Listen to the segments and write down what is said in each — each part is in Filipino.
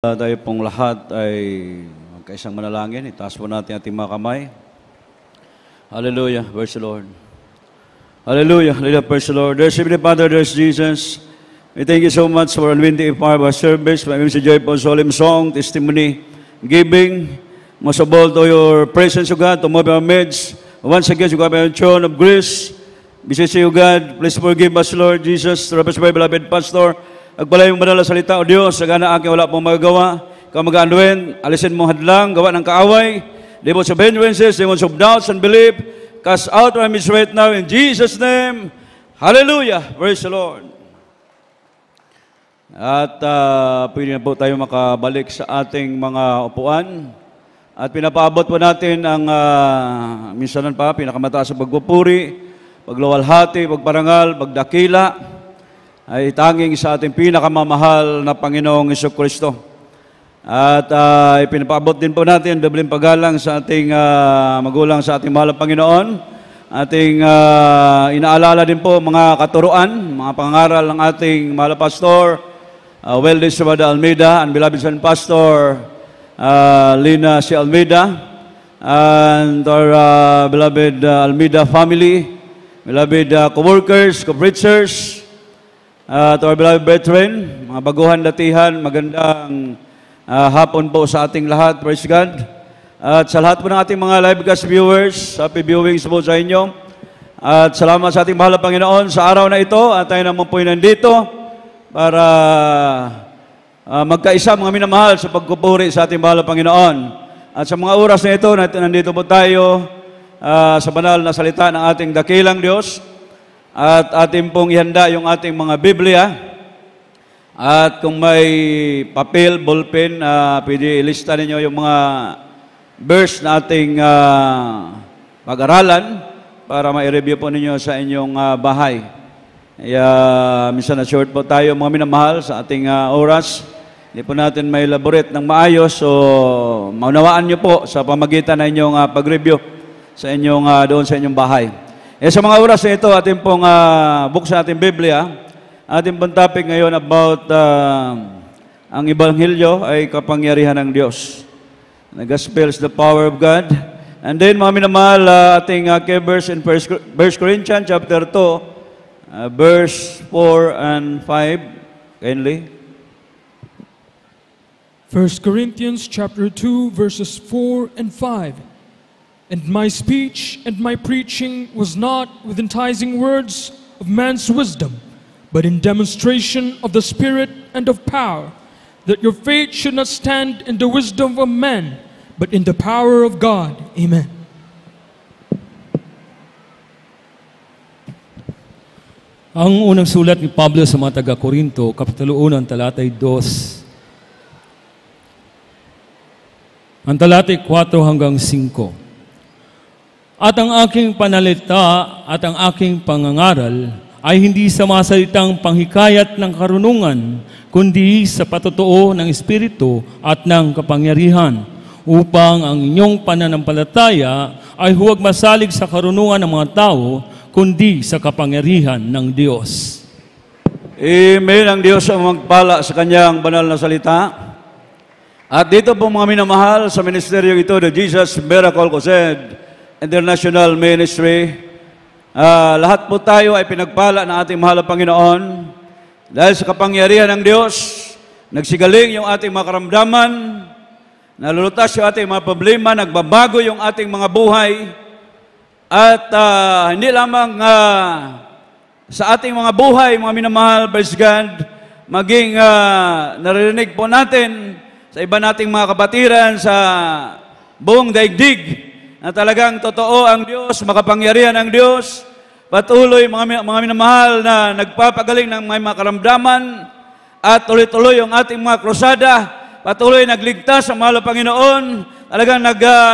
Tayo pong lahat ay magkaisang manalangin. Itaas po natin ating mga kamay. Hallelujah. Praise the Lord. Hallelujah. Hallelujah. Praise the Lord. There's Heavenly Father, there's Jesus. We thank you so much for unwinding part of our service. My name is joyful solemn song, testimony, giving. Most of all to your presence, O God, to move our midst. Once again, you have our throne of grace. Beseech you, God. Please forgive us, Lord Jesus. To represent my beloved pastor. Agbalay yung banal na salita, O Diyos, sagana aking wala pong magagawa. Ikaw mag-anuin, alisin mo hadlang, gawa ng kaaway, demons of hindrances, demons of doubts and belief, cast out from his right now in Jesus' name. Hallelujah! Praise the Lord. At pwede na po tayo makabalik sa ating mga upuan. At pinapaabot po natin ang minsanan pa, pinakamataas sa pagpupuri, pagluwalhati, pagparangal, pagdakila, ay tanging sa ating pinakamamahal na Panginoong Jesucristo. At ipinapaabot din po natin dobling paggalang sa ating magulang sa ating mahal na Panginoon. Ating inaalala din po mga katuruan, mga pangaral ng ating mahal na Pastor Weldes Sabada Almeida and beloved son Pastor Lina C. Almeida and our beloved Almeida family, beloved co-workers, co-preachers, to our beloved brethren, mga baguhan datihan, magandang hapon po sa ating lahat. Praise God. At sa lahat po ng ating mga livecast viewers, happy viewings po sa inyo. At salamat sa ating mahal na Panginoon sa araw na ito. At tayo naman po nandito para magkaisa mga minamahal sa pagkupuri sa ating mahal na Panginoon. At sa mga oras na ito, nandito po tayo sa banal na salita ng ating dakilang Diyos. At ating pong ihanda yung ating mga Biblia. At kung may papel, ballpen, pwede ilista ninyo yung mga verse na ating pag-aralan para ma-review po ninyo sa inyong bahay. Minsan na short po tayo mga minamahal sa ating oras. Hindi po natin may elaborate ng maayos. So, maunawaan nyo po sa pamagitan ng inyong pag-review sa inyong, doon sa inyong bahay. Sa mga oras na ito, ating pong buksan ating Biblia. Ating pong topic ngayon about ang Ebanghelyo ay kapangyarihan ng Diyos. The Gospel is the power of God. And then, mga minamahal, ating verse in 1 Corinthians chapter 2, verse 4 and 5. Kindly. 1 Corinthians chapter 2, verses 4 and 5. And my speech and my preaching was not with enticing words of man's wisdom, but in demonstration of the Spirit and of power, that your faith should not stand in the wisdom of men, but in the power of God. Amen. Ang unang sulat ni Pablo sa mga taga-Korinto, Kapitulo 1, talatay 2. Ang talatay 4 hanggang 5. At ang aking panalita at ang aking pangangaral ay hindi sa mga salitang panghikayat ng karunungan, kundi sa patotoo ng Espiritu at ng kapangyarihan, upang ang inyong pananampalataya ay huwag masalig sa karunungan ng mga tao, kundi sa kapangyarihan ng Diyos. Amen. Ang Diyos ang magpala sa kanyang banal na salita. At dito po mga minamahal sa ministeryo ito, the Jesus Miracle Crusade International Ministry. Lahat po tayo ay pinagpala ng ating mahal na Panginoon dahil sa kapangyarihan ng Diyos, nagsigaling yung ating mga karamdaman, nalulutas yung ating mga problema, nagbabago yung ating mga buhay, at hindi lamang sa ating mga buhay, mga minamahal, praise God, maging naririnig po natin sa iba nating mga kapatiran sa buong daigdig, na talagang totoo ang Diyos, makapangyarihan ang Diyos, patuloy mga minamahal na nagpapagaling ng mga karamdaman, at tuloy-tuloy yung ating mga krusada, patuloy nagligtas sa mahal na Panginoon. Talagang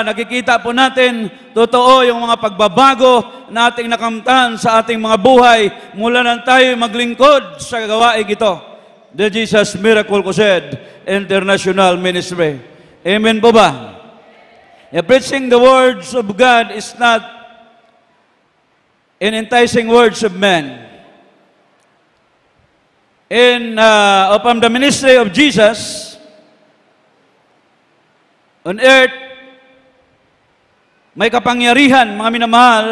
nakikita po natin, totoo yung mga pagbabago na ating nakamtan sa ating mga buhay mula nang tayo maglingkod sa gawain ito. The Jesus Miracle Crusade International Ministry. Amen po ba? Preaching the words of God is not in enticing words of men. From the ministry of Jesus, on earth, may kapangyarihan, mga minamahal,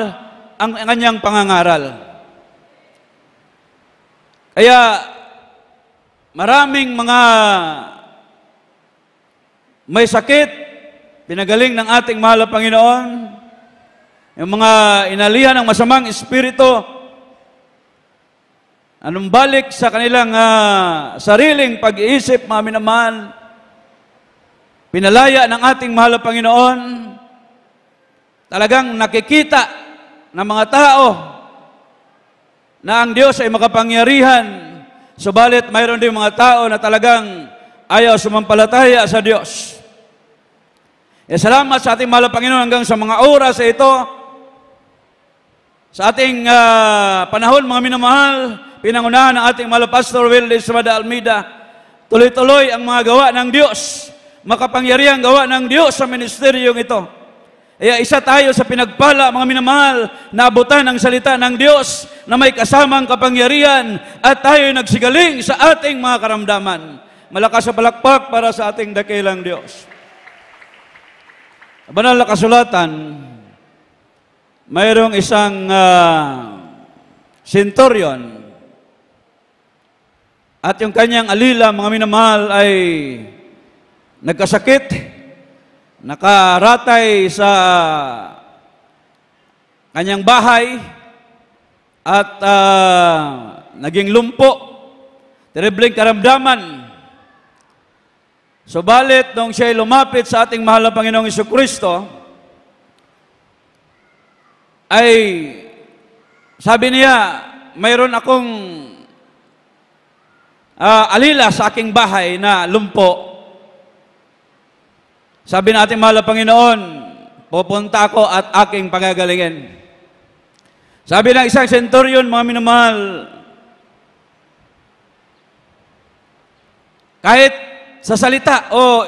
ang kanyang pangangaral. Kaya, maraming mga may sakit, pinagaling ng ating mahal na Panginoon, yung mga inalihan ng masamang espiritu, anong balik sa kanilang sariling pag-iisip, mga minamahal, pinalaya ng ating mahal na Panginoon, talagang nakikita ng mga tao na ang Diyos ay makapangyarihan, subalit mayroon din mga tao na talagang ayaw sumampalataya sa Diyos. Salamat sa ating mahal na Panginoon hanggang sa mga oras ito, sa ating panahon, mga minamahal, pinangunahan ng ating mahal na Pastor Willis Mada Almeida, tuloy-tuloy ang mga gawa ng Diyos, makapangyarihang gawa ng Diyos sa ministeryong ito. Kaya isa tayo sa pinagpala, mga minamahal, na abutan ang salita ng Diyos na may kasamang kapangyarihan at tayo nagsigaling sa ating mga karamdaman. Malakas sa palakpak para sa ating dakilang Diyos. Banal na kasulatan, mayroong isang centurion at yung kanyang alila, mga minamahal, ay nagkasakit, nakaratay sa kanyang bahay at naging lumpo, terribleng karamdaman. Subalit, nung siya'y lumapit sa ating mahal na Panginoong Jesucristo, ay sabi niya, mayroon akong alila sa aking bahay na lumpo. Sabi natin, mahal na Panginoon, pupunta ako at aking pagagalingin. Sabi ng isang centurion, mga minamahal, kahit sa salita o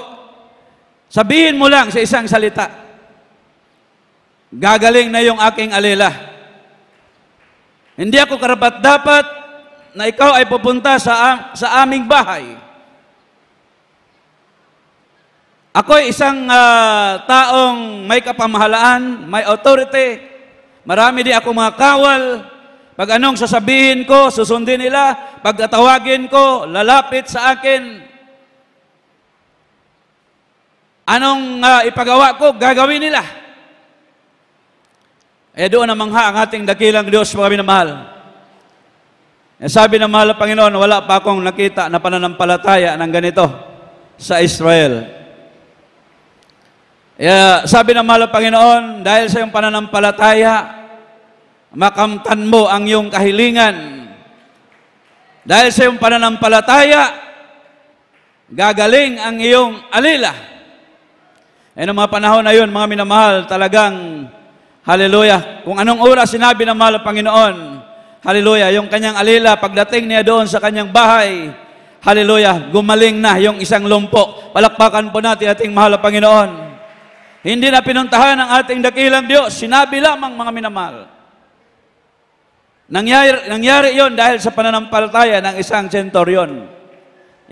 sabihin mo lang sa isang salita, gagaling na yung aking alila. Hindi ako karapat-dapat na ikaw ay pupunta sa aming bahay. Ako ay isang taong may kapamahalaan, may authority. Marami di ako mga kawal. Pag anong sasabihin ko, susundin nila. Pag tatawagin ko, lalapit sa akin. Anong ipagawa ko, gagawin nila. Doon namangha ang ating dakilang Diyos, mga minamahal. Sabi ng mahal na Panginoon, wala pa akong nakita na pananampalataya ng ganito sa Israel. Sabi ng mahal na Panginoon, dahil sa iyong pananampalataya, makamtan mo ang iyong kahilingan. Dahil sa iyong pananampalataya, gagaling ang iyong alila. Ng mga panahon na yun, mga minamahal, talagang, hallelujah, kung anong oras sinabi ng mahal na Panginoon, hallelujah, yung kanyang alila, pagdating niya doon sa kanyang bahay, hallelujah, gumaling na yung isang lumpo. Palakpakan po natin ating mahal na Panginoon. Hindi na pinuntahan ng ating dakilang Diyos. Sinabi lamang, mga minamahal. Nangyari yon dahil sa pananampalataya ng isang centurion.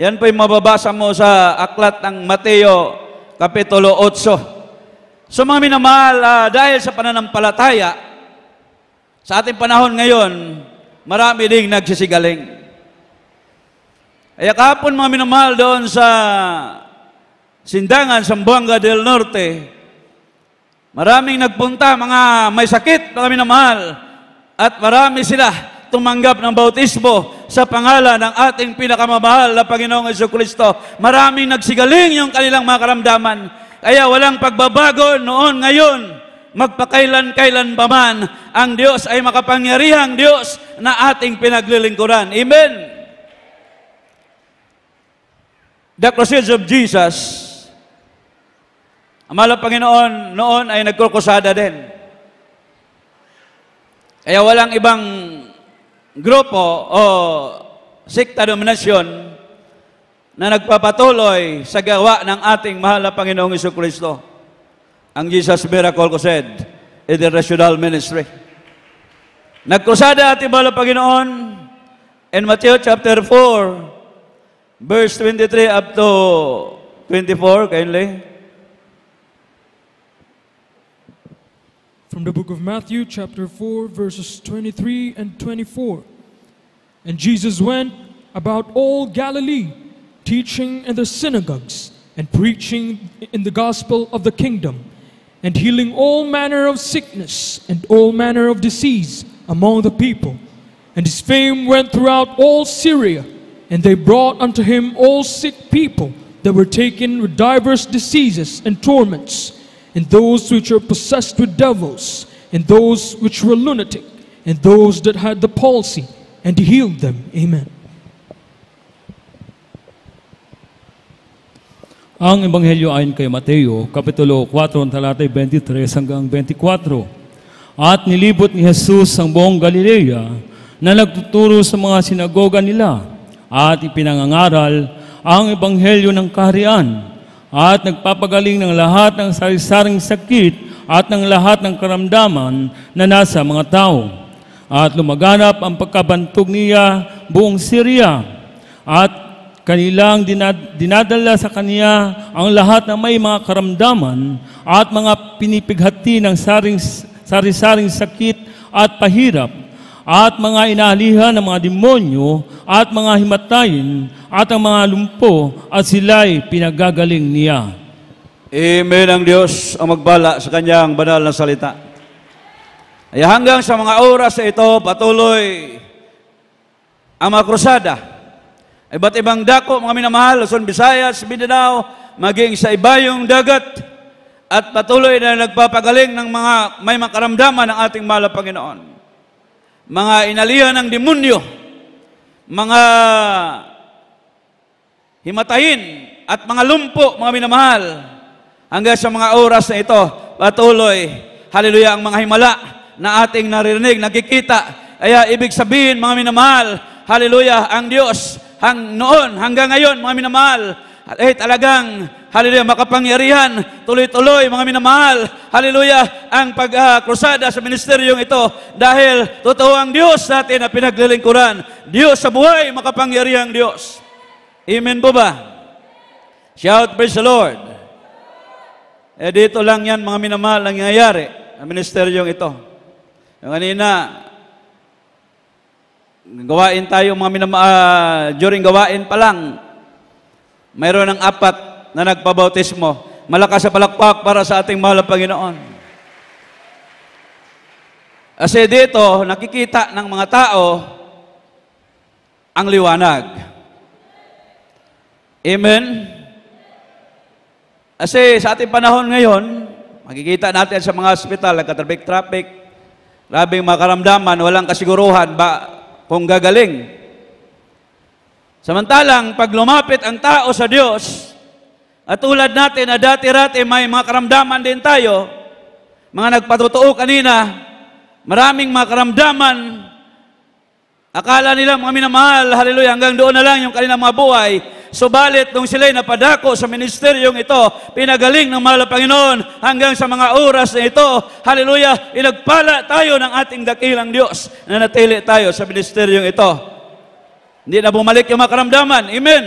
Yan po yung mababasa mo sa aklat ng Mateo, Kapitulo 8. So mga minamahal, dahil sa pananampalataya, sa ating panahon ngayon, marami ding nagsisigaling. Kaya kahapon, mga minamahal, doon sa Sindangan, Zamboanga del Norte, maraming nagpunta, mga may sakit, mga minamahal, at marami sila tumanggap ng bautismo sa pangalan ng ating pinakamamahal na Panginoong Jesucristo. Maraming nagsigaling yung kanilang mga karamdaman. Kaya walang pagbabago noon, ngayon, magpakailan-kailan pa man, ang Diyos ay makapangyarihang Diyos na ating pinaglilingkuran. Amen. The crusades of Jesus, ang mahal na Panginoon noon ay nagkrukusada din. Kaya walang ibang grupo o sekta denominasyon na nagpapatuloy sa gawa ng ating mahal na Panginoong Jesucristo, ang Jesus Miracle Crusade International Ministry. Nagkrusada ating mahal na Panginoon in Matthew chapter 4, verse 23 up to 24, kindly. from the book of Matthew, chapter 4, verses 23 and 24. And Jesus went about all Galilee, teaching in the synagogues and preaching in the gospel of the kingdom, and healing all manner of sickness and all manner of disease among the people. And his fame went throughout all Syria, and they brought unto him all sick people that were taken with divers diseases and torments, and those which were possessed with devils, and those which were lunatic, and those that had the palsy, and he healed them. Amen. Ang Ebanghelyo ayon kay Mateo, Kapitulo 4, talatay 23 hanggang 24. At nilibot ni Jesus ang buong Galilea na nagtuturo sa mga sinagoga nila at ipinangangaral ang Ebanghelyo ng Kaharian at nagpapagaling ng lahat ng sari-saring sakit at ng lahat ng karamdaman na nasa mga tao. At lumaganap ang pagkabantog niya buong Syria at kanilang dinadala sa kaniya ang lahat ng may mga karamdaman at mga pinipighati ng sari-saring sakit at pahirap at mga inaalihan ng mga demonyo at mga himatayin at ang mga lumpo at sila'y pinagagaling niya. Amen. Ang Diyos ang magbala sa kanyang banal na salita. Ay hanggang sa mga oras na ito, patuloy ang mga krusada. Iba't ibang dako, mga minamahal, Luzon, Visayas, Mindanao, maging sa ibayong dagat, at patuloy na nagpapagaling ng mga may makaramdaman ng ating mahal na Panginoon. Mga inalihan ng demonyo, mga himatayin, at mga lumpo, mga minamahal, hanggang sa mga oras na ito, patuloy, haleluya, ang mga himala na ating naririnig, nakikita. Kaya ibig sabihin, mga minamahal, haleluya, ang Diyos, noon hanggang ngayon, mga minamahal, talagang, haleluya, makapangyarihan, tuloy-tuloy, mga minamahal, haleluya, ang pagkrusada sa ministeryong ito, dahil totoo ang Diyos natin na pinaglilingkuran. Diyos sa buhay, makapangyarihang Diyos. Amen po ba? Shout, praise the Lord. Dito lang yan, mga minamahal, nangyayari ang ministeryong ito. Yung kanina, gawain tayo mga during gawain pa lang, mayroon ng 4 na nagpabautismo. Malakas sa palakpak para sa ating mahal na Panginoon. Kasi dito, nakikita ng mga tao ang liwanag. Amen? Kasi sa ating panahon ngayon, makikita natin sa mga hospital, nagka-traffic, grabing makaramdaman, walang kasiguruhan kung gagaling. Samantalang, pag lumapit ang tao sa Diyos, at tulad natin na dati-rati may mga karamdaman din tayo, mga nagpatutuo kanina, maraming mga karamdaman, akala nila mga minamahal, haleluya, hanggang doon na lang yung kanilang mga buhay. Subalit, nung sila'y napadako sa ministeryong ito, pinagaling ng mahal na Panginoon hanggang sa mga oras na ito, haleluya, inagpala tayo ng ating dakilang Diyos na natili tayo sa ministeryong ito. Hindi na bumalik yung mga karamdaman. Amen.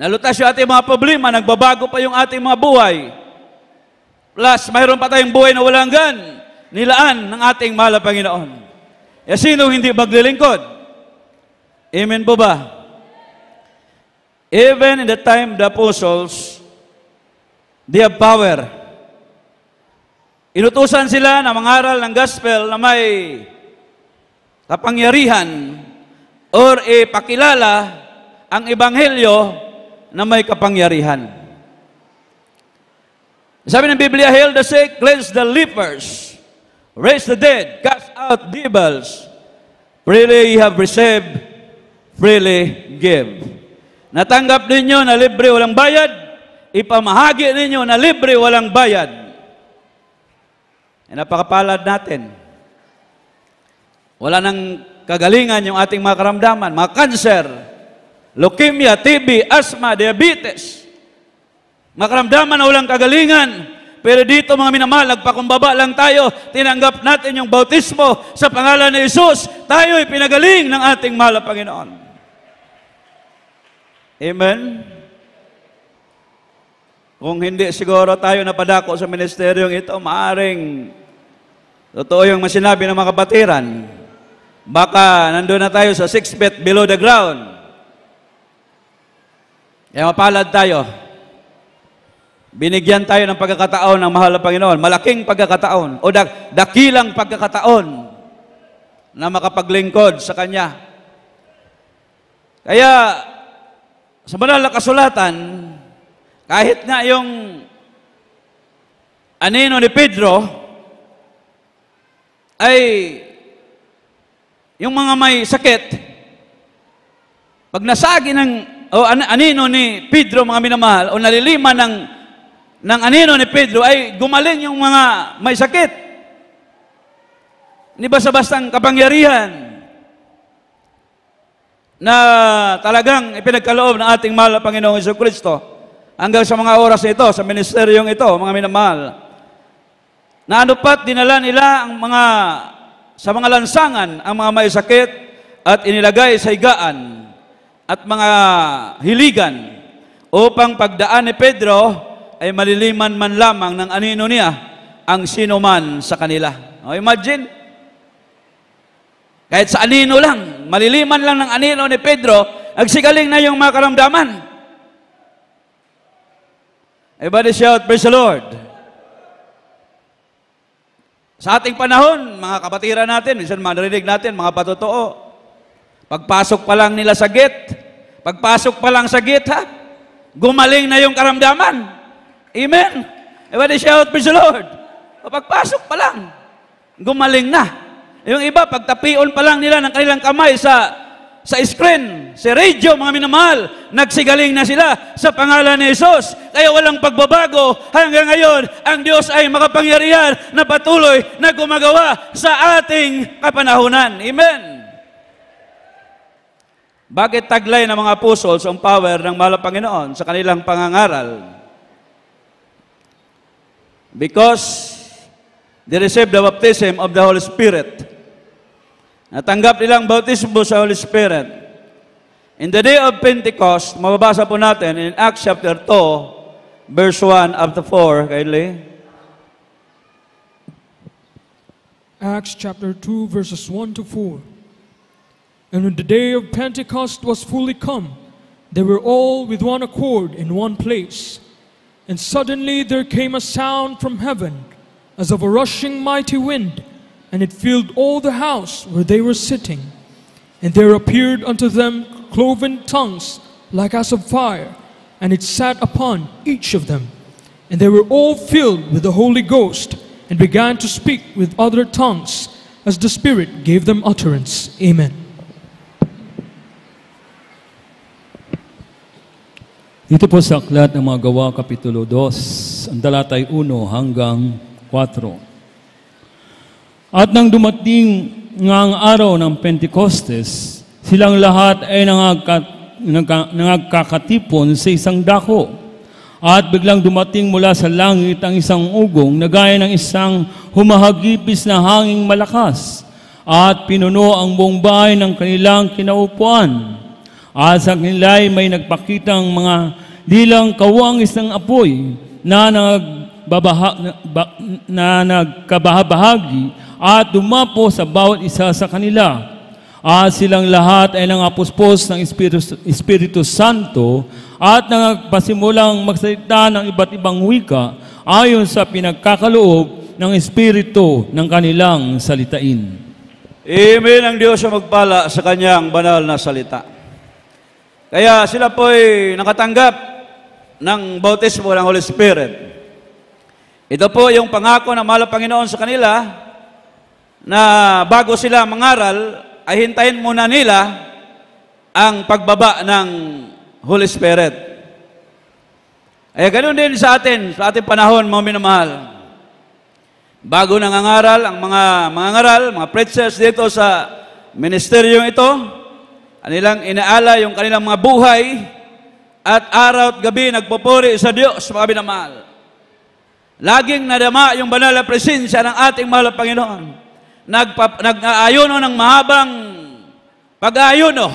Nalutas yung ating mga problema, nagbabago pa yung ating mga buhay. Plus, mayroon pa tayong buhay na walang hanggan, nilaan ng ating mahal na Panginoon. E sino hindi maglilingkod? Amen po ba? Even in the time of the apostles, they have power. Inutusan sila na mangaral ng gospel na may kapangyarihan or ipakilala ang ebanghelyo na may kapangyarihan. Sabi ng Biblia, heal the sick, cleanse the lepers, raise the dead, cast out devils. Freely you have received, freely give. Natanggap ninyo na libre walang bayad, ipamahagi ninyo na libre walang bayad. Napakapalad natin. Wala nang kagalingan yung ating mga karamdaman, mga cancer, leukemia, TB, asthma, diabetes. Mga karamdaman na walang kagalingan. Pero dito mga minamahal, nagpakumbaba lang tayo, tinanggap natin yung bautismo sa pangalan ni Jesus, tayo'y pinagaling ng ating mahal na Panginoon. Amen? kung hindi siguro tayo napadako sa ministeryong ito, maaring totoo yung masinabi ng mga kapatiran. Baka nandun na tayo sa 6 feet below the ground. Kaya mapalad tayo. Binigyan tayo ng pagkakataon ng mahal na Panginoon. Malaking pagkakataon o dakilang pagkakataon na makapaglingkod sa Kanya. Kaya, sa banal na kasulatan, kahit nga yung anino ni Pedro, ay yung mga may sakit, pag nasagi anino ni Pedro, mga minamahal, o naliliman ng anino ni Pedro, ay gumaling yung mga may sakit. Hindi basta-bastang kapangyarihan na talagang ipinagkaloob ng ating mahal na Panginoong Jesucristo hanggang sa mga oras ito, sa ministeryong ito, mga minamahal. Na ano pat, dinala nila sa mga lansangan ang mga may sakit at inilagay sa higaan at mga hiligan upang pagdaan ni Pedro ay maliliman man lamang ng anino niya ang sino man sa kanila. O, imagine, kahit sa anino lang, maliliman lang ng anino ni Pedro, nagsigaling na yung mga karamdaman. Everybody shout, praise the Lord. Sa ating panahon, mga kapatiran natin, minsan marinig natin, mga patotoo, pagpasok pa lang nila sa gate, pagpasok pa lang sa gate, gumaling na yung karamdaman. Amen. Everybody shout, praise the Lord. Pagpasok pa lang, gumaling na. Yung iba, pagtapion pa lang nila ng kanilang kamay sa screen, sa radio, mga minamahal, nagsigaling na sila sa pangalan ni Jesus. Kaya walang pagbabago. Hanggang ngayon, ang Diyos ay makapangyarihan na patuloy na gumagawa sa ating kapanahunan. Amen. Bakit taglay ng mga apostles ang power ng mahal na Panginoon sa kanilang pangangaral? Because they received the baptism of the Holy Spirit. Natanggap nilang bautismo sa Holy Spirit. In the day of Pentecost, mababasa po natin in Acts chapter 2, verse 1 up to 4, kindly. Acts chapter 2, verses 1 to 4. And when the day of Pentecost was fully come, they were all with one accord in one place. And suddenly there came a sound from heaven, as of a rushing mighty wind, and it filled all the house where they were sitting. And there appeared unto them cloven tongues, like as of fire, and it sat upon each of them. And they were all filled with the Holy Ghost, and began to speak with other tongues, as the Spirit gave them utterance. Amen. Dito po sa Aklat ng mga Gawa, Kapitulo 2, ang talatay 1 hanggang 4. At nang dumating nga ang araw ng Pentecostes, silang lahat ay nangagkakatipon sa isang dako. At biglang dumating mula sa langit ang isang ugong na gaya ng isang humahagipis na hanging malakas at pinuno ang buong bahay ng kanilang kinaupuan. At sa kanila'y may nagpakitang mga dilang kawangis ng apoy na nagkabahabahagi at dumapo sa bawat isa sa kanila. At silang lahat ay nangapuspos ng Espiritu Santo at nagpasimulang magsalita ng iba't ibang wika ayon sa pinagkakaloob ng Espiritu ng kanilang salitain. Amen. Ang Diyos ang magpala sa Kanyang banal na salita. Kaya sila po'y nakatanggap ng bautismo ng Holy Spirit. Ito po yung pangako ng mahal na Panginoon sa kanila na bago sila mangaral, ay hintayin muna nila ang pagbaba ng Holy Spirit. Ay ganoon din sa ating panahon, mga minamahal. Bago nangangaral, ang mga preachers dito sa ministeryong ito, kanilang inaala yung kanilang mga buhay at araw at gabi nagpupuri sa Diyos, mga minamahal. Laging nadama yung banal na presensya ng ating mahal na Panginoon. Nag-aayuno ng mahabang pag-aayuno.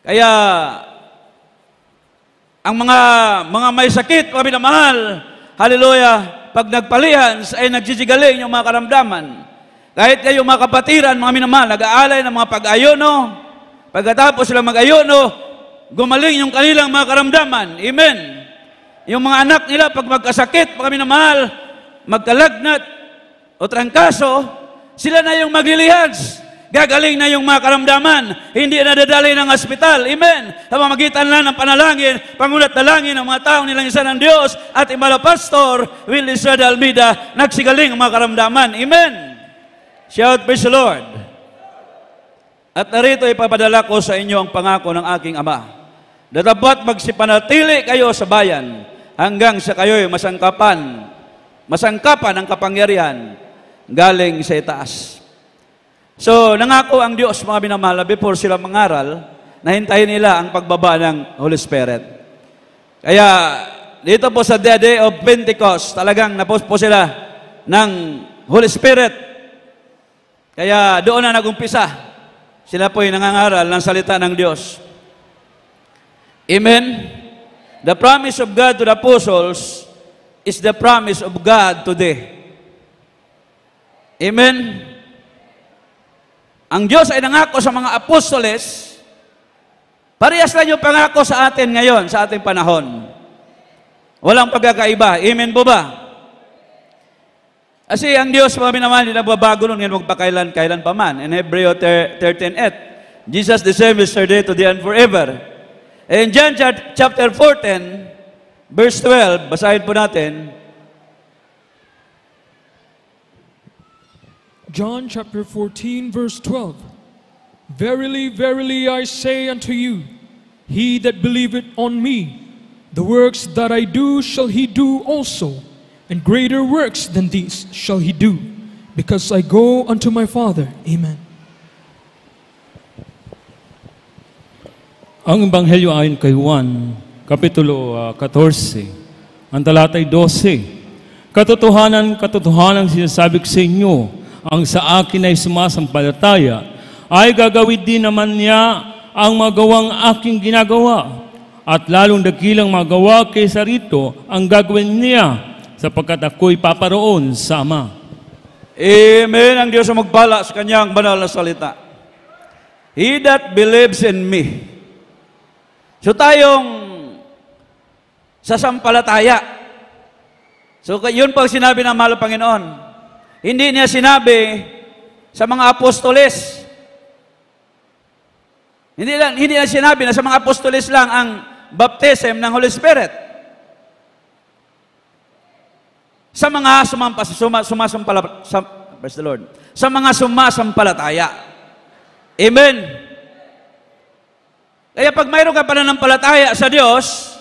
Kaya Ang mga may sakit, mga minamahal, hallelujah, pag nagpalihan, ay nagsisigalik yung mga karamdaman. Kahit kayo mga kapatiran, mga minamahal, nag-aalay ng mga pag-ayuno, pagkatapos sila mag-ayuno, gumaling yung kanilang mga karamdaman. Amen. Yung mga anak nila, pag magkasakit, mga minamahal, magkalagnat, o trangkaso, sila na yung maglilihans. Gagaling na yung mga karamdaman. Hindi na dadali ng ospital. Amen. Sa pamamagitan lang ng panalangin, pangulat dalangin ng mga taong nilang isa ng Diyos at imala pastor, Willie Estrada Almeida, nagsigaling ang mga karamdaman. Amen. Shout, praise the Lord. At narito ipapadala ko sa inyo ang pangako ng aking Ama. Dapat magsipanatili kayo sa bayan hanggang sa kayo'y masangkapan ang kapangyarihan galing sa itaas. So, nangako ang Diyos, mga minamahal, before sila mangaral, nahintayin nila ang pagbaba ng Holy Spirit. Kaya, dito po sa Day of Pentecost, talagang napos po sila ng Holy Spirit. Kaya, doon na nagumpisa. Sila po'y nangangaral ng salita ng Diyos. Amen? The promise of God to the apostles is the promise of God today. Amen? Ang Diyos ay nangako sa mga apostoles, parehas lang yung pangako sa atin ngayon, sa ating panahon. Walang pagkakaiba. Amen po ba? Kasi ang Diyos, mga minamahal, hindi nagbabago nun ngayon magpakailan pa man. In Hebreo 13:8, Jesus the same yesterday, today, and forever. In John chapter 14, verse 12, basahin po natin. John chapter 14, verse 12. Verily, verily, I say unto you, he that believeth on me, the works that I do shall he do also, and greater works than these shall he do, because I go unto my Father. Amen. Ang Ebanghelyo ayon kay Juan, Kapitulo 14, ang talatay 12. Katotohanan, katotohanan sinasabi ko sa inyo, ang sa akin ay sumasampalataya, ay gagawin din naman niya ang magawang aking ginagawa. At lalong dakilang magawa kaysa rito ang gagawin niya, sapagkat ako'y paparoon sa Ama. Amen. Ang Diyos ang magpala sa kanyang banal na salita. He that believes in me. So tayong sasampalataya. So yun po sinabi ng mahal na Panginoon. Hindi niya sinabi sa mga apostoles. Hindi niya sinabi na sa mga apostoles lang ang baptism ng Holy Spirit. Sa mga praise the Lord. Sa mga sumasampalataya. Amen. Kaya pag mayroon ka pananampalataya sa Diyos,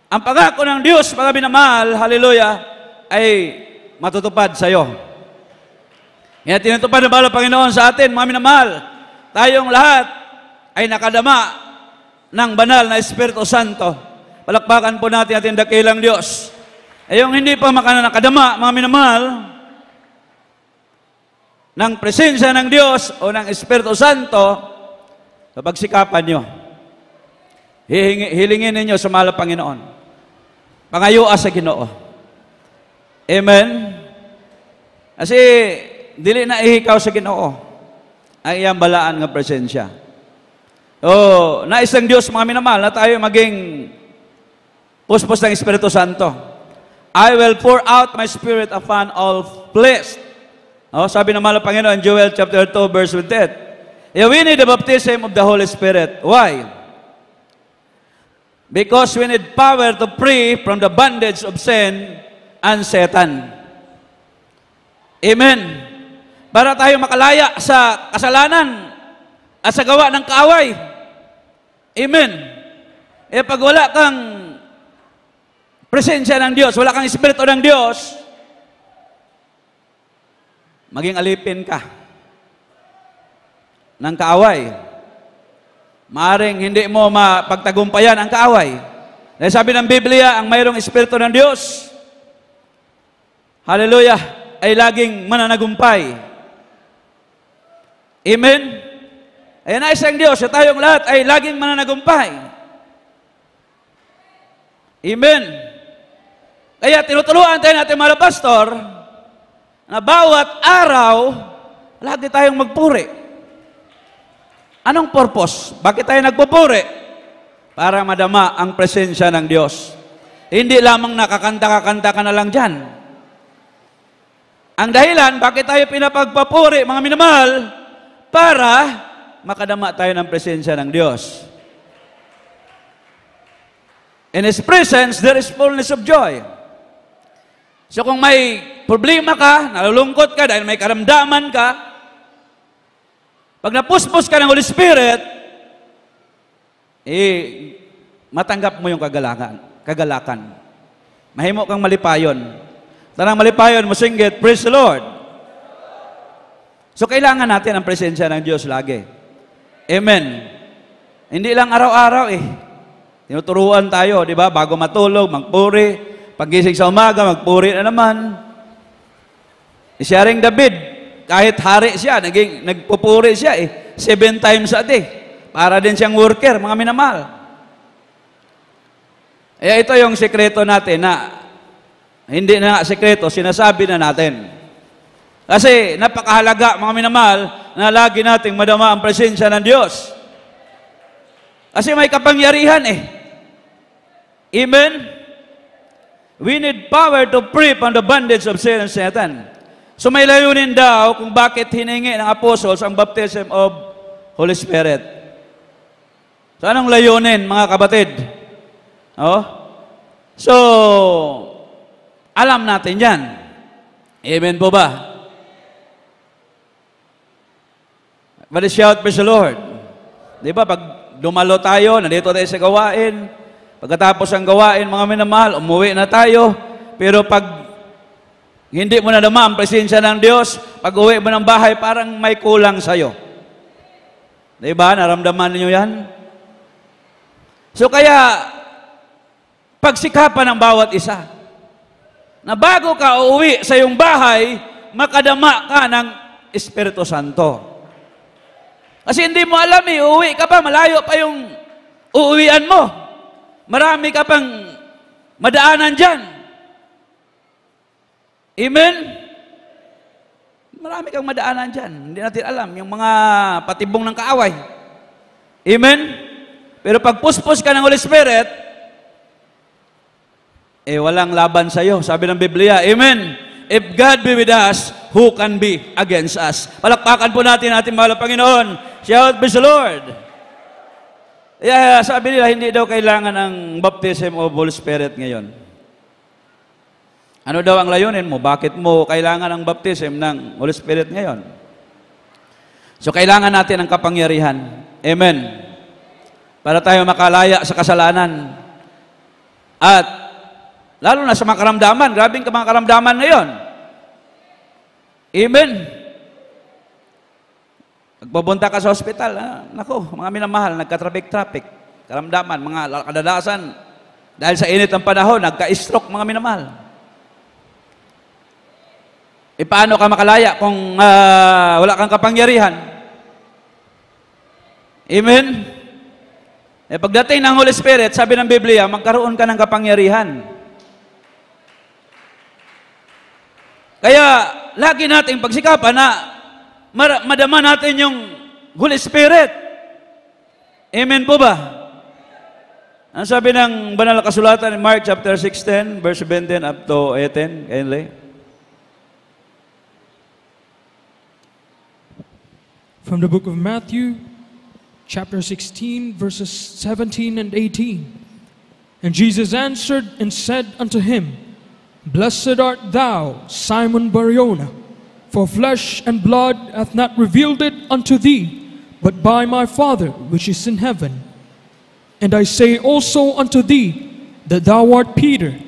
ang pangako ng Diyos, mga minamahal, hallelujah, ay matutupad sa iyo. Kaya tinutupad ng mahal na Panginoon sa atin, mga minamahal, tayong lahat ay nakadama ng banal na Espiritu Santo. Palakpakan po natin ating dakilang Diyos. Ay yung hindi pa nakadama, mga minamahal, ng presensya ng Diyos o ng Espiritu Santo, sa pagsikapan nyo, hilingin ninyo sa mahal na Panginoon. Pangayuas sa Ginoo. Amen? Kasi, dili na ihikaw sa Ginoo ang iyang balaan ng presensya. O, nais ng Diyos, mga minamahal, na tayo maging puspos ng Espiritu Santo. I will pour out my Spirit upon all flesh. O, sabi ng mahal na Panginoon, Joel chapter 2, verse 10. We need the baptism of the Holy Spirit. Why? Because we need power to free from the bondage of sin and Satan. Amen. Para tayo makalaya sa kasalanan at sa gawa ng kaaway. Amen. Pag wala kang presensya ng Diyos, wala kang Espiritu ng Diyos, maging alipin ka ng kaaway. Maaring hindi mo mapagtagumpayan ang kaaway. Dahil sabi ng Biblia, ang mayroong Espiritu ng Diyos, hallelujah, ay laging mananagumpay. Amen? Ayan na isang Diyos, tayong lahat ay laging mananagumpay. Amen. Kaya tinuturuan tayo natin mga pastor na bawat araw, lagi tayong magpuri. Anong purpose? Bakit tayo nagpupuri? Para madama ang presensya ng Diyos. Hindi lamang nakakanta-kakanta ka na lang dyan. Ang dahilan, bakit tayo pinapagpapuri, mga minamahal, para makadama tayo ng presensya ng Diyos. In His presence, there is fullness of joy. So kung may problema ka, nalulungkot ka dahil may karamdaman ka, pag napuspos ka ng Holy Spirit, matanggap mo yung kagalakan. Mahimo kang malipayon. Tarang malipayon, masinggit, praise the Lord. So kailangan natin ang presensya ng Diyos lagi. Amen. Hindi lang araw-araw tinuturuan tayo, di ba? Bago matulog, magpuri. Paggising sa umaga, magpuri na naman. Siya ring David, kahit hari siya, nagpupuri siya 7 times a day. Para din siyang worker, mga minamahal. Ito yung sekreto natin na hindi na sekreto, sinasabi na natin. Kasi napakahalaga, mga minamahal, na lagi nating madama ang presensya ng Diyos. Kasi may kapangyarihan Amen? We need power to free from the bondage of sin and Satan. So may layunin daw kung bakit hiningi ng apostles ang baptism of Holy Spirit. So anong layunin, mga kapatid? So, alam natin yan. Amen po ba? But shout, praise the Lord. Di ba, pag dumalo tayo, nandito tayo sa gawain, pagkatapos ang gawain, mga minamahal, umuwi na tayo, pero pag hindi mo nadama ang presensya ng Diyos, pag uwi mo ng bahay, parang may kulang sa'yo. Di ba? Naramdaman niyo yan? So kaya, pagsikapan ng bawat isa, na bago ka uuwi sa iyong bahay, makadama ka ng Espiritu Santo. Kasi hindi mo alam uuwi ka pa, malayo pa yung uuwian mo. Marami ka pang madaanan dyan. Amen? Marami kang madaanan dyan. Hindi natin alam, yung mga patibong ng kaaway. Amen? Pero pag puspos ka ng Holy Spirit, walang laban sa'yo. Sabi ng Biblia, Amen? If God be with us, who can be against us? Palakpakan po natin ating mahal na Panginoon. Shout, praise the Lord. Sabi nila, hindi daw kailangan ng baptism of Holy Spirit ngayon. Ano daw ang layunin mo? Bakit mo kailangan ng baptism ng Holy Spirit ngayon? So, kailangan natin ng kapangyarihan. Amen. Para tayo makalaya sa kasalanan. At, lalo na sa mga karamdaman, grabing mga karamdaman ngayon. Amen. Pagbabunta ka sa hospital, nako, mga minamahal, nagka-traffic, karamdaman, mga kadalasan, dahil sa init ng panahon, nagka-stroke, mga minamahal. Paano ka makalaya kung wala kang kapangyarihan? Amen? Pagdating ng Holy Spirit, sabi ng Biblia, magkaroon ka ng kapangyarihan. Kaya, lagi nating pagsikapan na madama natin yung Holy Spirit. Amen po ba? Ang sabi ng banal na kasulatan in Mark chapter 16, verse 17 up to 18, kindly. From the book of Matthew, chapter 16, verses 17 and 18. And Jesus answered and said unto him, Blessed art thou, Simon Bar-Jonah, for flesh and blood hath not revealed it unto thee, but by my Father which is in heaven. And I say also unto thee, that thou art Peter,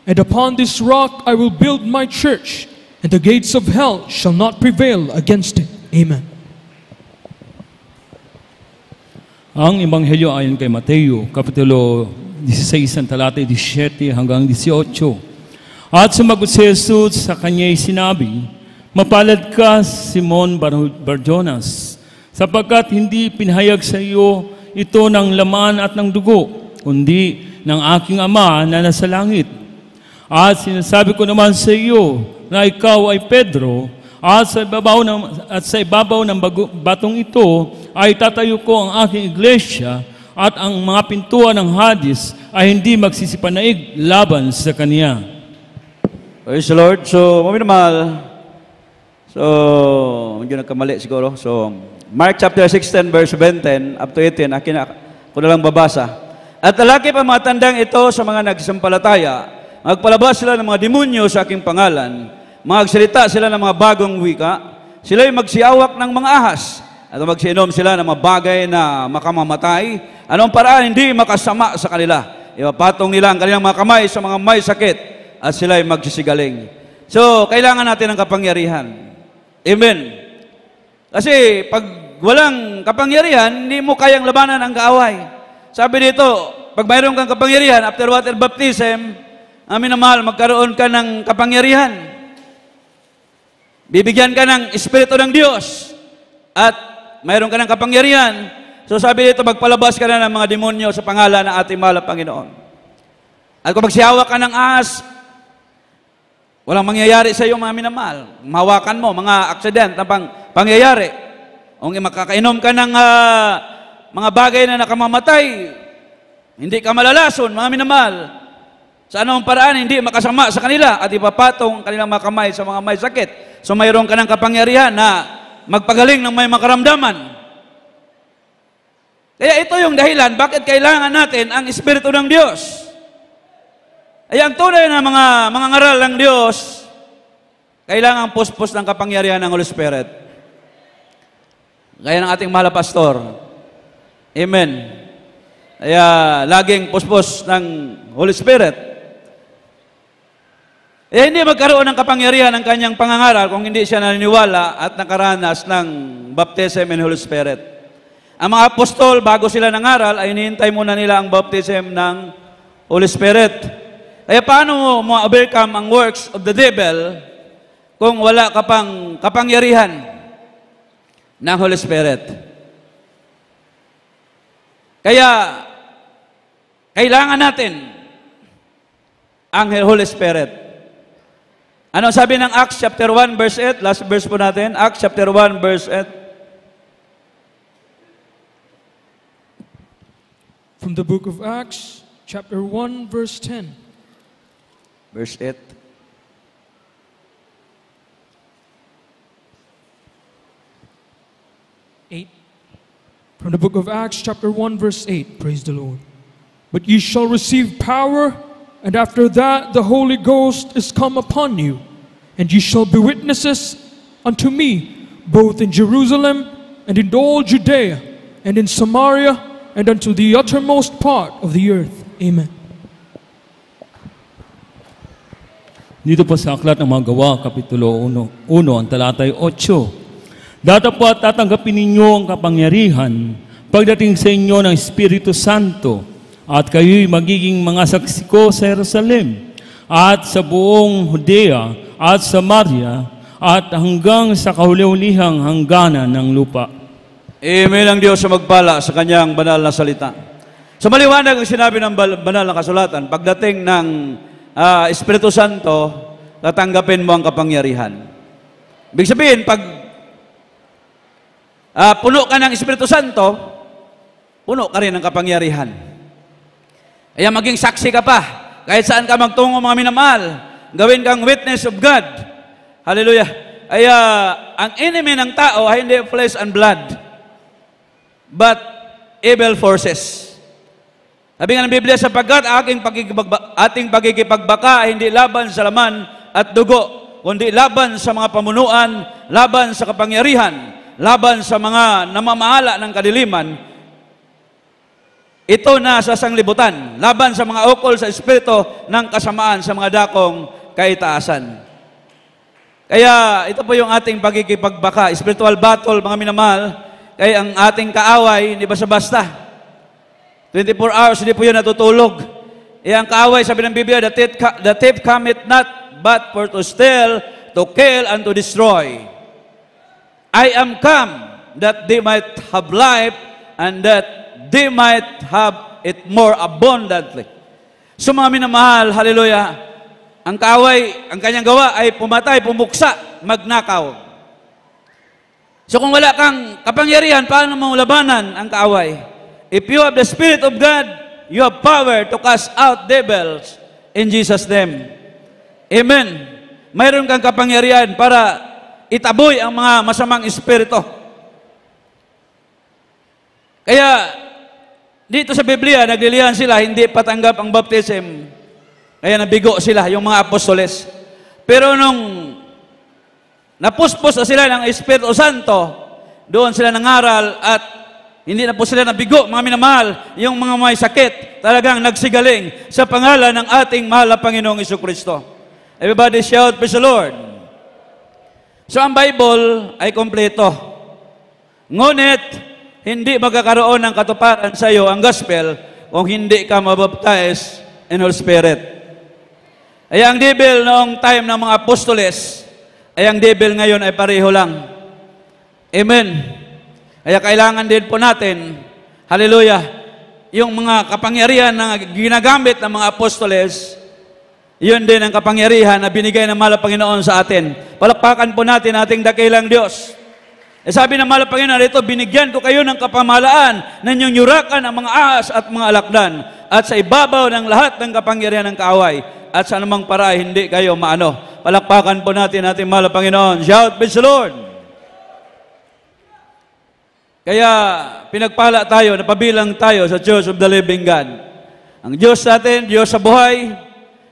and upon this rock I will build my church, and the gates of hell shall not prevail against it. Amen. Ang Ebanghelyo ayon kay Mateo, Kapitulo 16, talata 17 hanggang 18. At sumagot si Jesus sa kanya'y sinabi, Mapalad ka, Simon Bar-Jonas, sapagkat hindi pinahayag sa iyo ito ng laman at ng dugo, kundi ng aking Ama na nasa langit. At sinasabi ko naman sa iyo na ikaw ay Pedro, at sa ibabaw ng batong ito ay tatayo ko ang aking iglesia, at ang mga pintuan ng Hades ay hindi magsisipanaig laban sa kaniya. Praise the Lord. So, mahal. So, medyo nagkamali siguro. So, Mark chapter 16 verse 20 up to 18, ako na lang babasa. At lalaki pa matandang ito sa mga nagsampalataya, magpalabas sila ng mga demonyo sa aking pangalan, magsalita sila ng mga bagong wika, sila'y magsiawak ng mga ahas, at magsiinom sila ng mga bagay na makamamatay, anong paraan hindi makasama sa kanila. Ipapatong nila ang kanilang mga kamay sa mga may sakit, at sila'y magsisigaling. So, kailangan natin ng kapangyarihan. Amen. Kasi pag walang kapangyarihan, hindi mo kayang labanan ang kaaway. Sabi dito, pag mayroon kang kapangyarihan, after water baptism, amin na mahal, magkaroon ka ng kapangyarihan. Bibigyan ka ng Espiritu ng Diyos at mayroon ka ng kapangyarihan. So sabi dito, magpalabas ka na ng mga demonyo sa pangalan ng ating mahal na Panginoon. At kung magsihawak ka ng ahas, walang mangyayari sa iyo, mga minamahal. Mahawakan mo, mga aksident na pangyayari. Kung makakainom ka ng mga bagay na nakamamatay, hindi ka malalason, mga minamahal. Sa anong paraan, hindi makasama sa kanila at ipapatong kanilang mga kamay sa mga may sakit. So mayroon ka ng kapangyarihan na magpagaling ng may makaramdaman. Kaya ito yung dahilan, bakit kailangan natin ang Espiritu ng Diyos. Ay ang tunay na mga ngaral ng Diyos, kailangan puspos ng kapangyarihan ng Holy Spirit. Gaya ng ating mahal na pastor. Amen. Kaya laging puspos ng Holy Spirit. Hindi magkaroon ng kapangyarihan ng kanyang pangangaral kung hindi siya naniniwala at nakaranas ng baptism in Holy Spirit. Ang mga apostol, bago sila nangaral, ay hinihintay muna nila ang baptism ng Holy Spirit. Kaya paano mo overcome ang works of the devil kung wala ka pang kapangyarihan ng Holy Spirit? Kaya, kailangan natin ang Holy Spirit. Ano sabi ng Acts chapter 1 verse 8? Last verse po natin. Acts chapter 1 verse 8. From the book of Acts, chapter 1, verse 10. Verse 8. From the book of Acts, chapter 1, verse 8. Praise the Lord. But ye shall receive power, and after that the Holy Ghost is come upon you, and ye shall be witnesses unto me, both in Jerusalem and in all Judea, and in Samaria, and unto the uttermost part of the earth. Amen. Dito po sa Aklat ng mga Gawa, Kapitulo 1, ang talatay 8. Datapwat tatanggapin ninyo ang kapangyarihan pagdating sa inyo ng Espiritu Santo, at kayo'y magiging mga saksi ko sa Jerusalem, at sa buong Judea, at Samaria, at hanggang sa kahuli-hulihang hangganan ng lupa. Amen ang Diyos sa magpala sa kanyang banal na salita. So maliwanag ang sinabi ng banal na kasulatan, pagdating ng Espiritu Santo, tatanggapin mo ang kapangyarihan. Ibig sabihin, pag puno ka ng Espiritu Santo, puno ka rin ng kapangyarihan. Kaya maging saksi ka pa. Kahit saan ka magtungo, mga minamahal, gawin kang witness of God. Hallelujah. Kaya ang enemy ng tao ay hindi flesh and blood, but evil forces. Sabi nga ng Biblia, sapagkat ating pagkikipagbaka ay hindi laban sa laman at dugo, kundi laban sa mga pamunuan, laban sa kapangyarihan, laban sa mga namamahala ng kadiliman, ito na sa sanglibutan, laban sa mga ukol sa espiritu ng kasamaan sa mga dakong kaitaasan. Kaya ito po yung ating pagkikipagbaka, spiritual battle, mga minamahal. Kaya ang ating kaaway, hindi basta-basta. 24 hours, hindi po yun natutulog. Ang kaaway, sabi ng Biblia, the thief cometh not but for to steal, to kill, and to destroy. I am come that they might have life, and that they might have it more abundantly. So mga minamahal, hallelujah, ang kaaway, ang kanyang gawa ay pumatay, pumuksa, magnakaw. So kung wala kang kapangyarihan, paano mo labanan ang kaaway? If you have the Spirit of God, you have power to cast out devils in Jesus' name. Amen. Mayroon kang kapangyarihan para itaboy ang mga masamang espiritu. Kaya, dito sa Biblia, naglilihan sila, hindi patanggap ang baptism. Kaya nabigo sila, yung mga apostoles. Pero nung napuspos na sila ng Espiritu Santo, doon sila nangaral at hindi na po sila nabigo, mga minamahal, yung mga may sakit, talagang nagsigaling sa pangalan ng ating mahal na Panginoong Jesucristo. Everybody shout, praise the Lord. So ang Bible ay kompleto. Ngunit, hindi magkakaroon ng katuparan sa iyo ang gospel kung hindi ka mabaptize in Holy Spirit. Ay ang devil noong time ng mga apostoles, ay ang devil ngayon ay pareho lang. Amen. Kaya kailangan din po natin, hallelujah, yung mga kapangyarihan na ginagamit ng mga apostoles, yun din ang kapangyarihan na binigay ng mahal na Panginoon sa atin. Palakpakan po natin ating dakilang Diyos. Sabi ng mahal na Panginoon dito, binigyan ko kayo ng kapamahalaan na inyong yurakan ang mga ahas at mga alakdan at sa ibabaw ng lahat ng kapangyarihan ng kaaway at sa anumang paraan hindi kayo maano. Palakpakan po natin ating mahal na Panginoon. Shout, praise the Lord! Kaya pinagpala tayo, napabilang tayo sa Church of the Living God. Ang Diyos natin, Diyos sa buhay,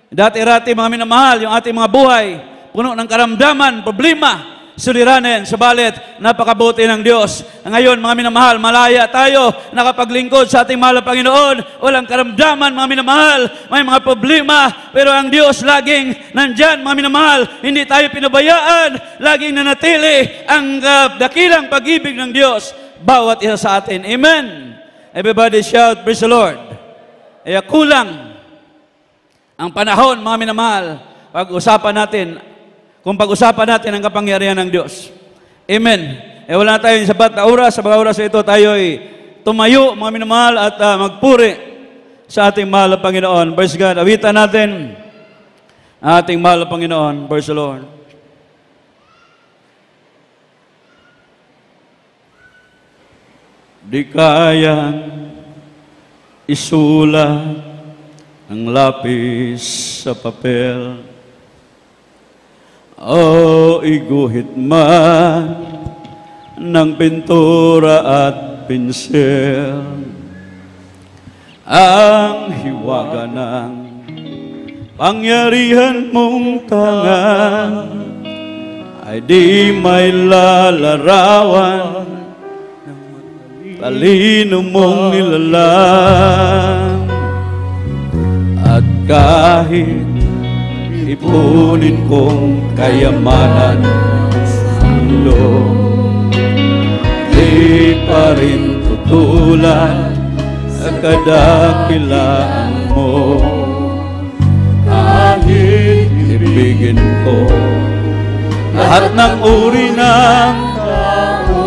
dati-rati mga minamahal, yung ating mga buhay, puno ng karamdaman, problema, suliranin, subalit, napakabuti ng Diyos. Ngayon, mga minamahal, malaya tayo, nakapaglingkod sa ating mahal na Panginoon, walang karamdaman, mga minamahal, may mga problema, pero ang Diyos laging nandyan, mga minamahal, hindi tayo pinabayaan, laging nanatili ang dakilang pag-ibig ng Diyos, bawat isa sa atin. Amen. Everybody shout, praise the Lord. Kaya kulang ang panahon, mga minamahal, pag-usapan natin, kung pag-usapan natin ang kapangyarihan ng Diyos. Amen. Wala na tayong sapat na oras. Sa mga oras ito, tayo ay tumayo, mga minamahal, at magpuri sa ating mahal na Panginoon. Praise God. Awitan natin ang ating mahal na Panginoon. Praise the Lord. Di kayang isulat ang lapis sa papel, o iguhit man ng pintura at pinsel, ang hiwaga ng pangyarihan mong tangan ay di may lalarawan, talino mong nilalang, at kahit ipunin kong kayamanan sa mundo, di pa rin tutulan sa kadakilaan mo. Kahit ibigin ko lahat ng uri ng tao,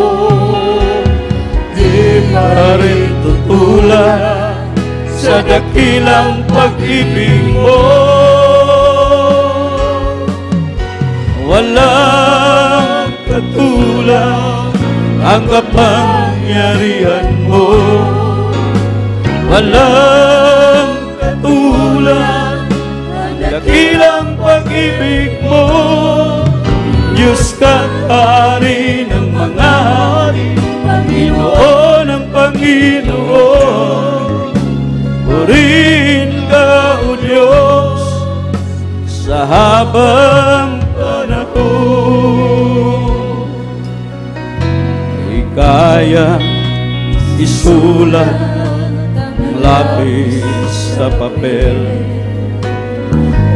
di pa rin tutulan sa dakilang pag-ibig mo. Walang katulad ang kapangyarihan mo. Walang katulad ang dakilang pag-ibig mo. Diyos ka, Hari ng mga hari, Panginoon ng Panginoon. Purihin ka, O Diyos, sa habang kaya isulat ang lapis sa papel,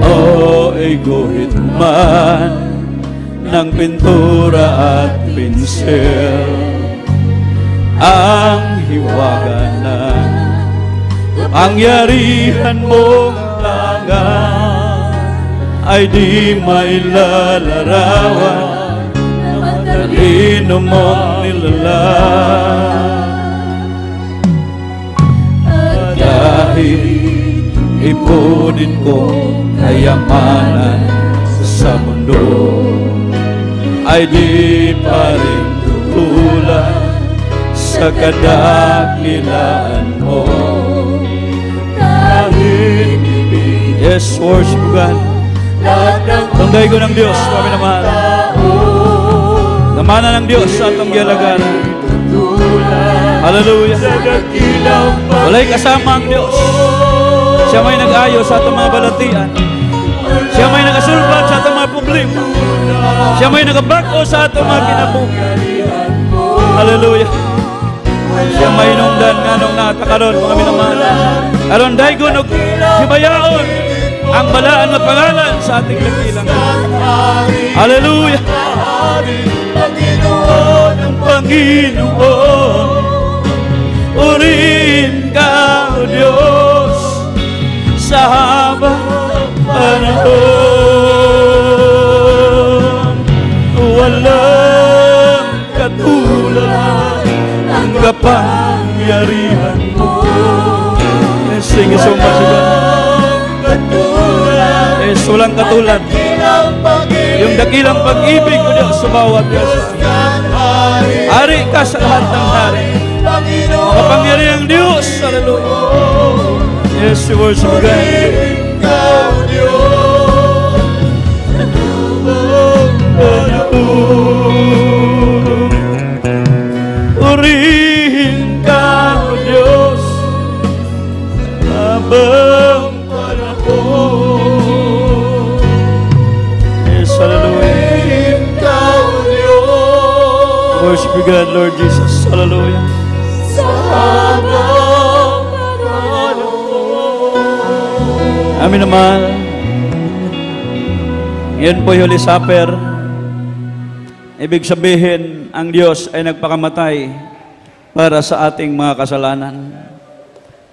o iguhit man ng pintura at pinsel, ang hiwaga ng pangyarihan mong tangan ay di may lalarawan, talino mong nilalang. At kahit ipunin kong kayamanan sa mundo ay di pa rin tutulad sa kadakilaan mo. Kahit yes, worship God. Tungday ko ng Diyos, kami na mahal. Namana ng Diyos sa atong gialagaran. Hallelujah. Walay kasama ang Diyos. Siya may nag-ayo sa atong mga balatian. Siya may nagasulbat sa atong mga problema. Siya may nagabako sa atong mga kinabuhi. Hallelujah. Siya may nungdan nga nung natakaroon, mga minamahal. Aron daygon og hibayaon ang balaan na pangalan sa ating lakilang. Hallelujah. Panginoon ang Panginoon, uriin ka, O Diyos, sa habang panahon. Walang katulad ang kapangyarihan mo. Let's sing a song, walang katulad. Yung dakilang pag-ibig ko Diyos sa bawat Diyos. Hari ka sa lahat ng hari. Makapangyarihang Diyos. Hallelujah. Yes, we worship God. Urihin ka, O Diyos, habang panahon. Yes, hallelujah. Worship you, God, Lord Jesus. Hallelujah. Amin naman. Yan po yung Holy Supper. Ibig sabihin, ang Diyos ay nagpakamatay para sa ating mga kasalanan.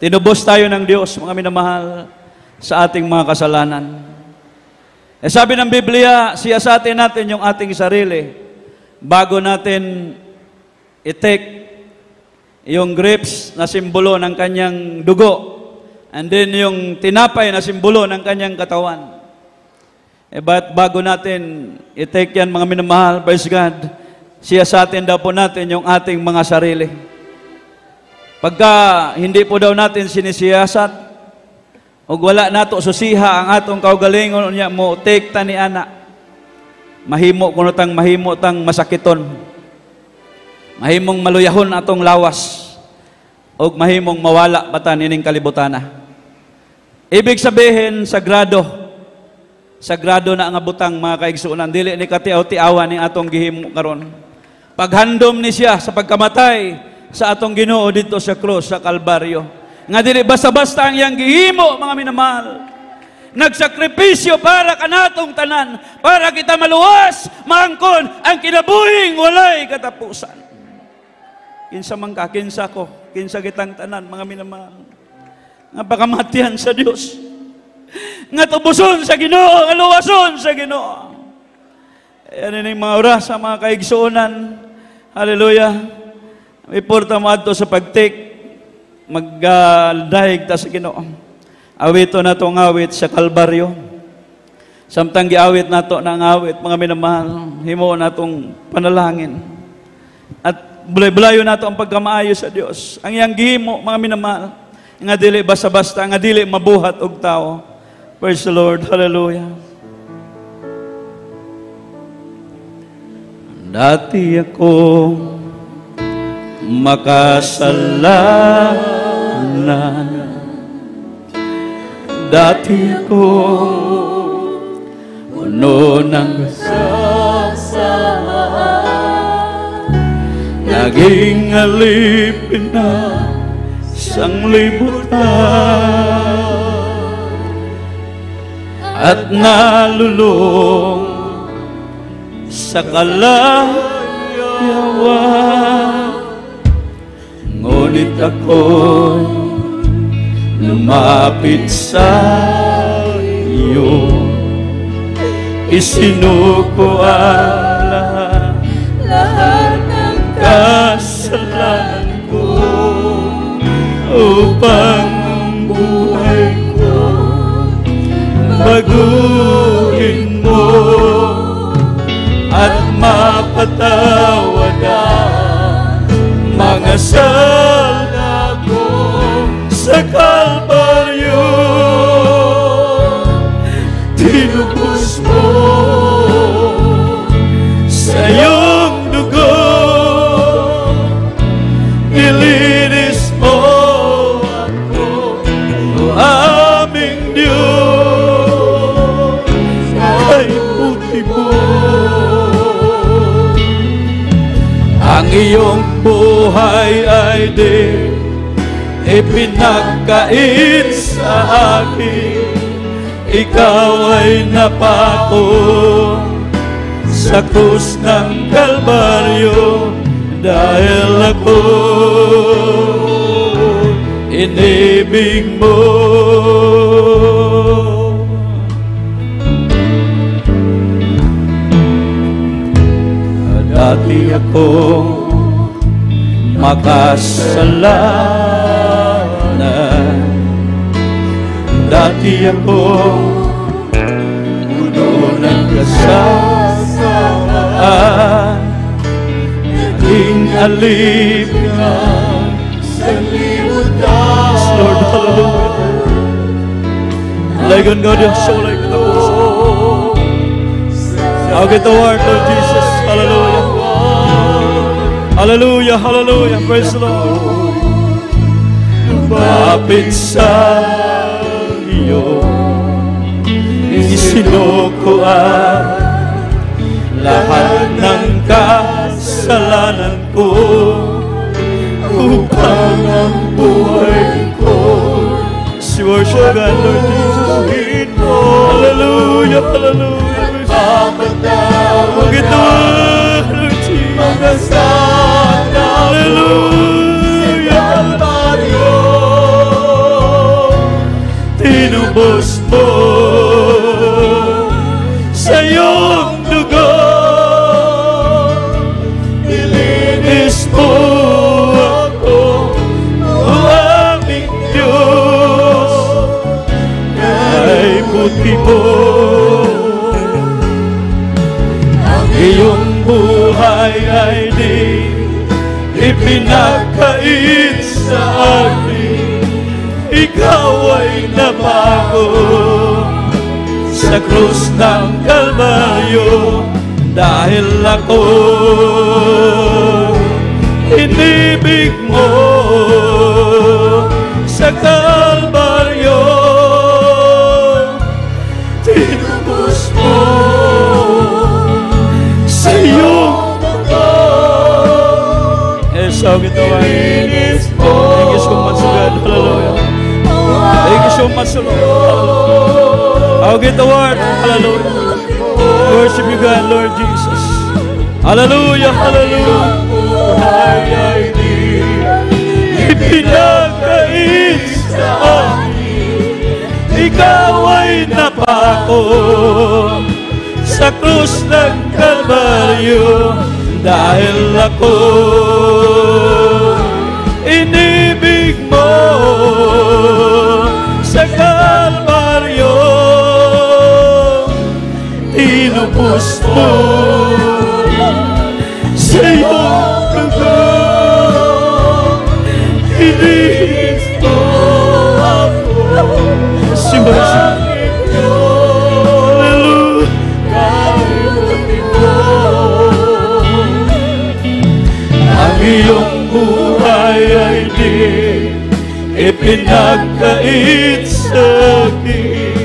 Tinubos tayo ng Diyos, mga minamahal, sa ating mga kasalanan. Sabi ng Biblia, siyasatin natin yung ating sarili bago natin i-take yung grapes na simbolo ng kanyang dugo, and then yung tinapay na simbolo ng kanyang katawan. But bago natin i-take yan, mga minamahal, praise God, siyasatin daw po natin yung ating mga sarili. Pagka hindi po daw natin sinisiyasat, o wala nato susiha ang atong kaugalingon niya mo, take ta ni ana. Mahimo kuno tang mahimo tang masakiton. Mahimong maluyahon atong lawas. O mahimong mawala batan ining kalibutana. Ibig sabihin, sagrado na ang abutang, mga kaigsuonan. Dili ni katiaw-tiawan ni atong gihimo karon. Paghandom ni siya sa pagkamatay sa atong Ginoo dito sa krus sa Kalbaryo. Nga dili basta-basta ang iyang gihimo, mga minamahal. Nagsakripisyo para kanatong tanan, para kita maluwas, maangkon ang kinabuhing walay katapusan. Kinsa man ka, kinsa ko, kinsa kitang tanan, mga minamahal. Nga pakamatyan sa Dios. Nga tubuson sa Ginoo, nga luwason sa Ginoo. Ayan yung mga oras sa mga kaigsuonan. Hallelujah. Iporta mo ato sa pagtik, magdahig ta sa Ginoo. Awito na itong awit sa Kalbaryo. Samtang giawit na ito ng awit, mga minamahal, himo na itong panalangin. At bulay-bulayo na ito ang pagkamaayo sa Diyos. Ang iyang gihimo, mga minamahal, nga dili basta-basta, nga dili mabuhat og tao. Praise the Lord. Hallelujah. Dati ako makasalanan. Dati ako puno ng kasalanan. Naging alipin na sanglibutan at nalulong sa kalayawan. Ngunit ako'y lumapit sa iyo, isinuko ang lahat ng kasalanan ko, upang ang buhay ko mapatawad ang mga sala ko sa Kalbaryo. Tinubos mo sa iyong dugo, nilinis mo ako, o aming Diyos, ay buti mo. Ang iyong buhay ay di ipinagkait sa akin, ikaw ay napako sa krus ng Kalbaryo, dahil ako inibig mo. Dati ako makasalanan, dati ako puno ng kasamaan, naging alipin sa limutan. Lord, hallelujah. Lagan God yung soul ay katapusan. I'll get the word, Lord Jesus. Hallelujah. Hallelujah, hallelujah. Praise the Lord. Lumapit sa iyo, isinuko ang lahat ng kasalanan ko, upang ang buhay ko si worship God, Lord Jesus. Hallelujah, hallelujah. Pagkatawad ang Lord Jesus. Hallelujah, Kalbaryo. Tinubos mo sa iyong dugo, nilinis mo ako, o aming Diyos, ay buti mo. Ang iyong buhay ay di ipinagkait sa akin, ikaw ay napako sa krus ng Kalbaryo, dahil ako inibig mo sa Kalbaryo. Tinubos mo sa iyong dugo, so gitawa. Thank you so much, God. Hallelujah. Thank you so much, Lord. I'll get the word. Hallelujah. Worship you, God, Lord Jesus. Hallelujah, hallelujah. Ipinagkait sa akin, ikaw ay napako sa krus ng Kalbaryo, dahil ako inibig mo sa Kalbaryo. Tinubos mo sa iyong dugo, nilinis mo ako, simbahan. Ang iyong buhay ay di ipinagkait sa akin,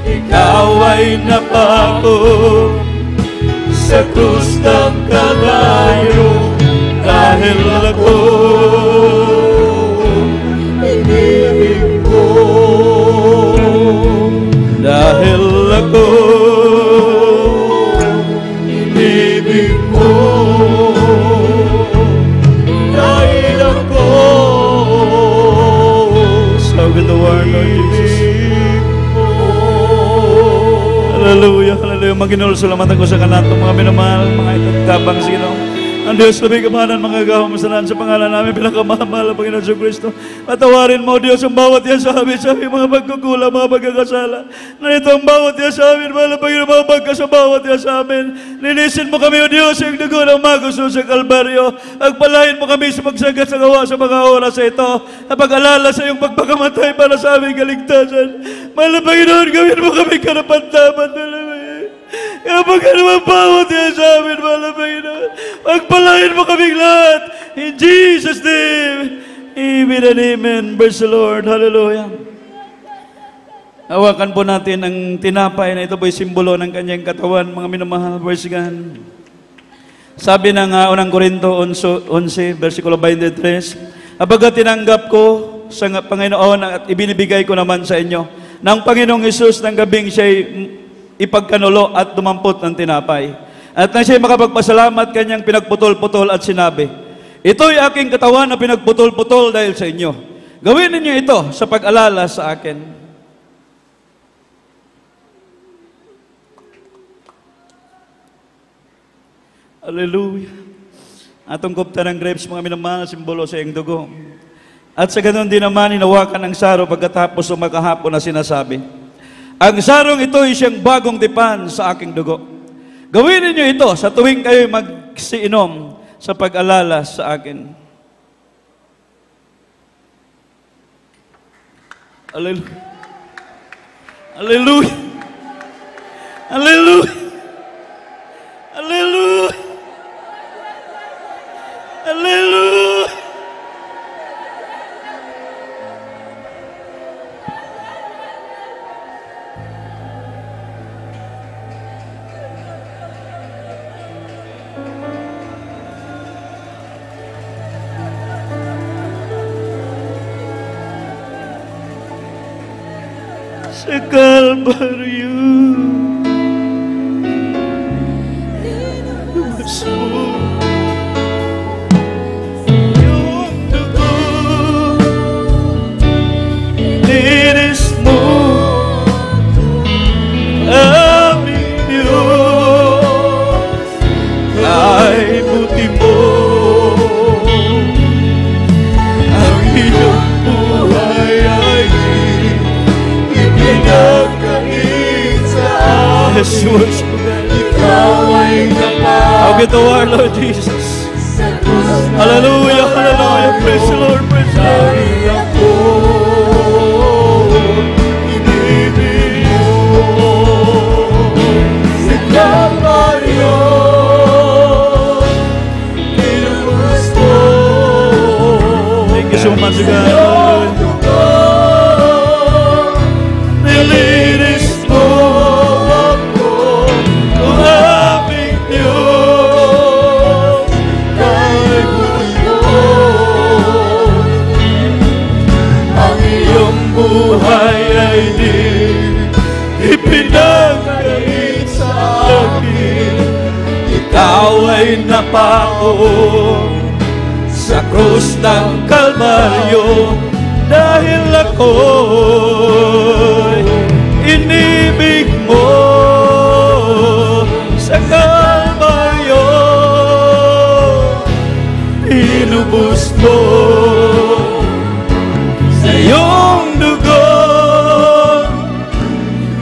ikaw ay napako sa krus ng Kalbaryo, dahil ako inibig mo, dahil ako inibig mo. With the word, Lord Jesus. Hallelujah, hallelujah. Maginulsulamat ako sa kanato, mga minamahal, mga itagtabang sino. Ang Diyos, labing kamanan, mga gawang masalan sa pangalan namin, pinakamahal ang Panginoon sa Kristo. Patawarin mo, Diyos, ang bawat yan sa amin, mga pagkukulang, mga pagkakasala. Narito ang bawat yan sa amin, mahal ang Panginoon, mga pagka sa bawat yan sa amin. Linisin mo kami, O Diyos, yung dugo ng magusto sa Kalbaryo. Agpalain mo kami sa pagsagat sa gawa sa mga oras ito. At pag-alala sa iyong pagpakamatay para sa aming kaligtasan. Mahal ang Panginoon, gawin mo kami karapat-dapat na namin. Kapag naman bawat yan sa amin, mahal ang Panginoon, pagpalain mo kaming lahat. In Jesus' name, amen and amen. Praise the Lord. Hallelujah. Hawakan po natin ang tinapay na ito po'y simbolo ng kanyang katawan, mga minamahal. Praise God. Sabi ng unang Korinto 11, versikulo 23, "Abaga tinanggap ko sa Panginoon at ibinibigay ko naman sa inyo ng Panginoong Hesus ng gabing siya'y ipagkanulo at dumampot ng tinapay. At nang siya'y makapagpasalamat, kanyang pinagputol-putol at sinabi, ito'y aking katawan na pinagputol-putol dahil sa inyo. Gawin ninyo ito sa pag-alala sa akin." Hallelujah. Atong kupta ng grapes, mga minamahal, simbolo sa iyong dugo. At sa ganon din naman, hinawakan ang saro pagkatapos umakahapon na sinasabi, ang sarong ito ay siyang bagong tipan sa aking dugo. Gawin ninyo ito sa tuwing kayo magsiinom sa pag-alala sa akin. Hallelujah. Hallelujah. Hallelujah. Hallelujah. Hallelujah. Sa Kalbaryo, lumas mo yung dugo, linis mo aming Diyos, ay buti mo ang iyong buhay ay pinagkait sa amin. Jesus, ikaw ay kapal. How good to our Lord Jesus. Hallelujah, hallelujah. Praise the Lord, praise the Lord. Ako, inibig mo sa Kalbaryo, pinubos mo. Thank you so much, God. Nilinis mo ako, ang aming Diyos, kay buhay. Ang iyong buhay ay di ipinagkait sa akin. Ikaw ay napako sa krus ng Kalbaryo, dahil ako'y inibig mo sa Kalbaryo, inubos mo sa iyong dugo,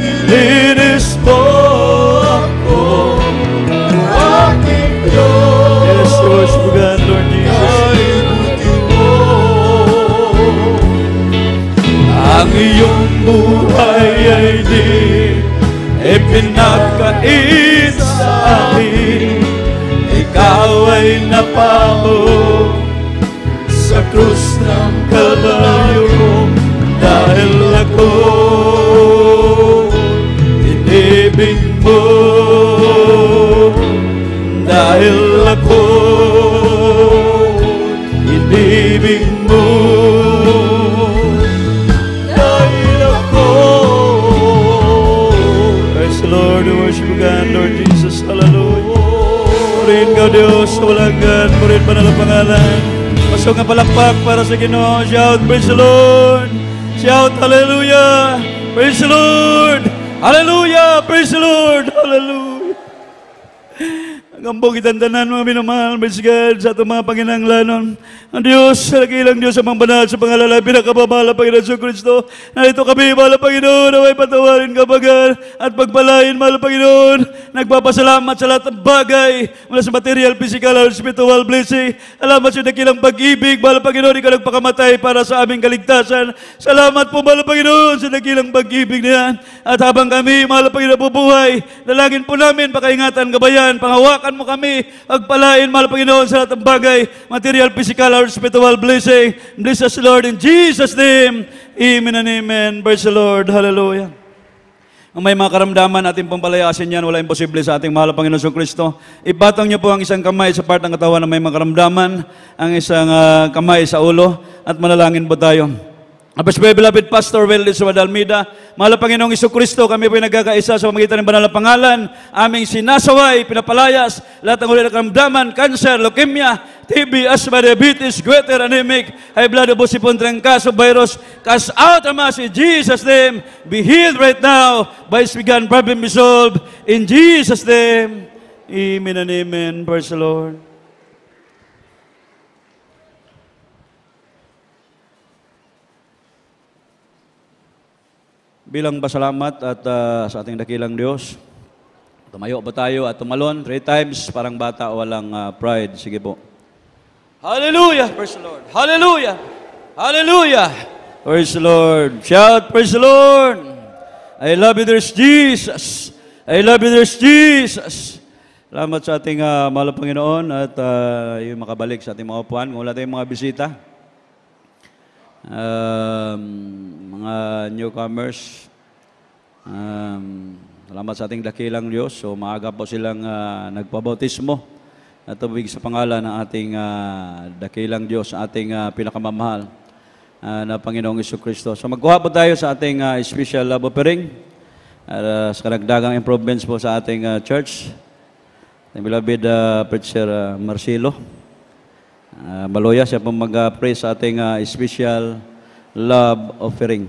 nilinis mo ako, aking Diyos. Yes, worship God, Lord Jesus. Ang iyong buhay ay di ipinagkait sa akin. Ikaw ay napako sa krus ng Kalbaryo, dahil ako inibig mo, dahil ako inibig mo. Lord, we worship God, Lord Jesus, hallelujah. Purihin ka, Diyos, sa walang God, purihin pa nalang pangalan. Pasok ang palakpak para sa Ginoo. Shout, praise the Lord. Shout, hallelujah. Praise the Lord. Hallelujah, praise the Lord. Hallelujah. Gambong itandanan mga minamahal, praise God, sa itong mga panginanglanon. Ang Diyos, lakilang Diyos sa mga banal, sa pangalala, pinakapamala, Panginoon sa Kristo. Na ito kami, mahal na Panginoon, naway patawarin kabagan at pagpalain, mahal na Panginoon. Nagpapasalamat sa lahat ng bagay, mula sa material, physical, or spiritual blessing. Salamat sa dakilang pag-ibig, mahal na Panginoon, ikaw nagpakamatay para sa aming kaligtasan. Salamat po, mahal na Panginoon, sa dakilang pag-ibig niyan. At habang kami, mahal na Panginoon, bubuhay, dalangin po namin, pakaingatan, gabayan, panghawakan mo kami, pagpalain, mahal na Panginoon, sa lahat ng bagay, material, physical, or spiritual blessing. Bless us, Lord, in Jesus' name. Amen and amen. Praise the Lord. Hallelujah. Ang may mga karamdaman, ating pampalayasin yan, wala imposible sa ating mahal na Panginoon sa Kristo. Ipatong niyo po ang isang kamay sa part ng katawan na may mga karamdaman, ang isang kamay sa ulo, at manalangin po tayo. Apos po, beloved Pastor Weldon Suad Almeida, mahal na Panginoong Jesucristo, kami po nagkakaisa sa pamamagitan ng banal na pangalan, aming sinasaway, pinapalayas, lahat ng uri ng karamdaman, cancer, leukemia, TB, asthma, diabetes, goiter, anemic, high blood, obesipon, trangkaso, virus, cast out a mass in Jesus' name, be healed right now, by His begun, problem be solved, in Jesus' name, amen and amen, praise the Lord. Bilang pasalamat at sa ating dakilang Diyos, tumayo ba tayo at tumalon 3 times, parang bata o walang pride. Sige po. Hallelujah! Praise the Lord! Hallelujah! Hallelujah! Praise the Lord! Shout, praise the Lord! I love you, there's Jesus! I love you, there's Jesus! Salamat sa ating mahal na Panginoon at yung makabalik sa ating mga upuan. Kung wala tayong mga bisita, mga newcomers, salamat sa ating dakilang Diyos. So maaga po silang nagpabautismo at tubig sa pangalan ng ating dakilang Diyos, ating pinakamamahal na Panginoong Jesucristo. So magkuha po tayo sa ating special love offering sa karagdagang improvements po sa ating church. Ating beloved Preacher Marcelo Maloya, siya pong mag-pray sa ating special love offering.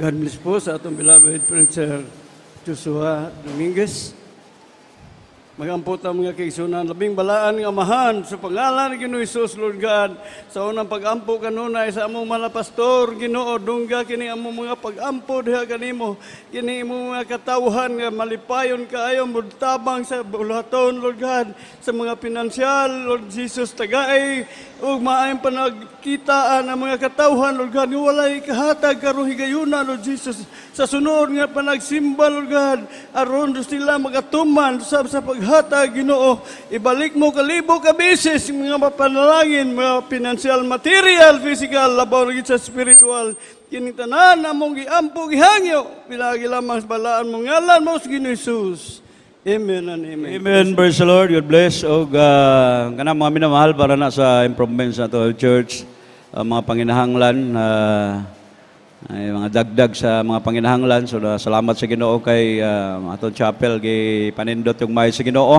God bless po sa atong beloved Preacher Joshua Dominguez. Magampot ang mga kaigsunan, labing balaan ng amahan sa pangalan ni Ginoong Hesus, Lord God. Sa unang pag-ampo kanunay sa among mga pastor, Ginoo, dungga kini among mga pag-ampo diha kanimo. Kini imong mga katawhan nga malipayon kaayo mudtabang sa bulaton, Lord God. Sa mga pinansyal, Lord Jesus, tagay ug maayong panagkitaan ang mga katawhan, Lord God, nga walay kahatag karon higayuna, Lord Jesus. Sa sunod nga panagsimba, Lord God, aron sila magatuman sa paghatag, Ginoo. Ibalik mo kalibo ka beses mga mapanalangin, mga financial, material, physical, labaw na sa spiritual. Kini tanan among giampo gihangyo, pilagi lamang sa balaan mo ngalan mo sa Ginoong Hesus. Amen and amen. Amen. Praise the Lord. God bless. O kanang mga minamahal para na sa improvements sa to church, mga panginahanglan, ay mga dagdag sa mga panginahanglan. So salamat sa Ginoo kay atong chapel kay panindot yung may sa Ginoo.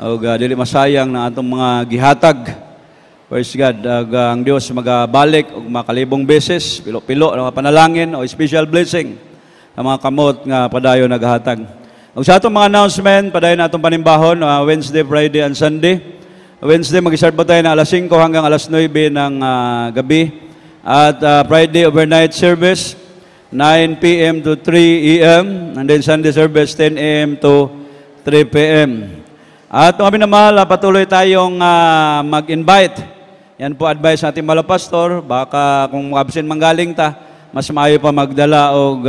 O dili masayang na atong mga gihatag. Praise God. Ang Dios magabalik og makalibong beses, pilo-pilo na panalangin o special blessing sa mga kamot nga padayon naghatag. Ug sa atong mga announcement, padayon na atong panimbahon, Wednesday, Friday, and Sunday. Wednesday, mag-start po tayo na alas 5 hanggang alas 9 ng gabi. At Friday, overnight service, 9 p.m. to 3 a.m. And then Sunday service, 10 a.m. to 3 p.m. At kung kami na mahal, patuloy tayong mag-invite. Yan po advice sa ating mga pastor. Baka kung absent manggaling ta, mas maayo pa magdala o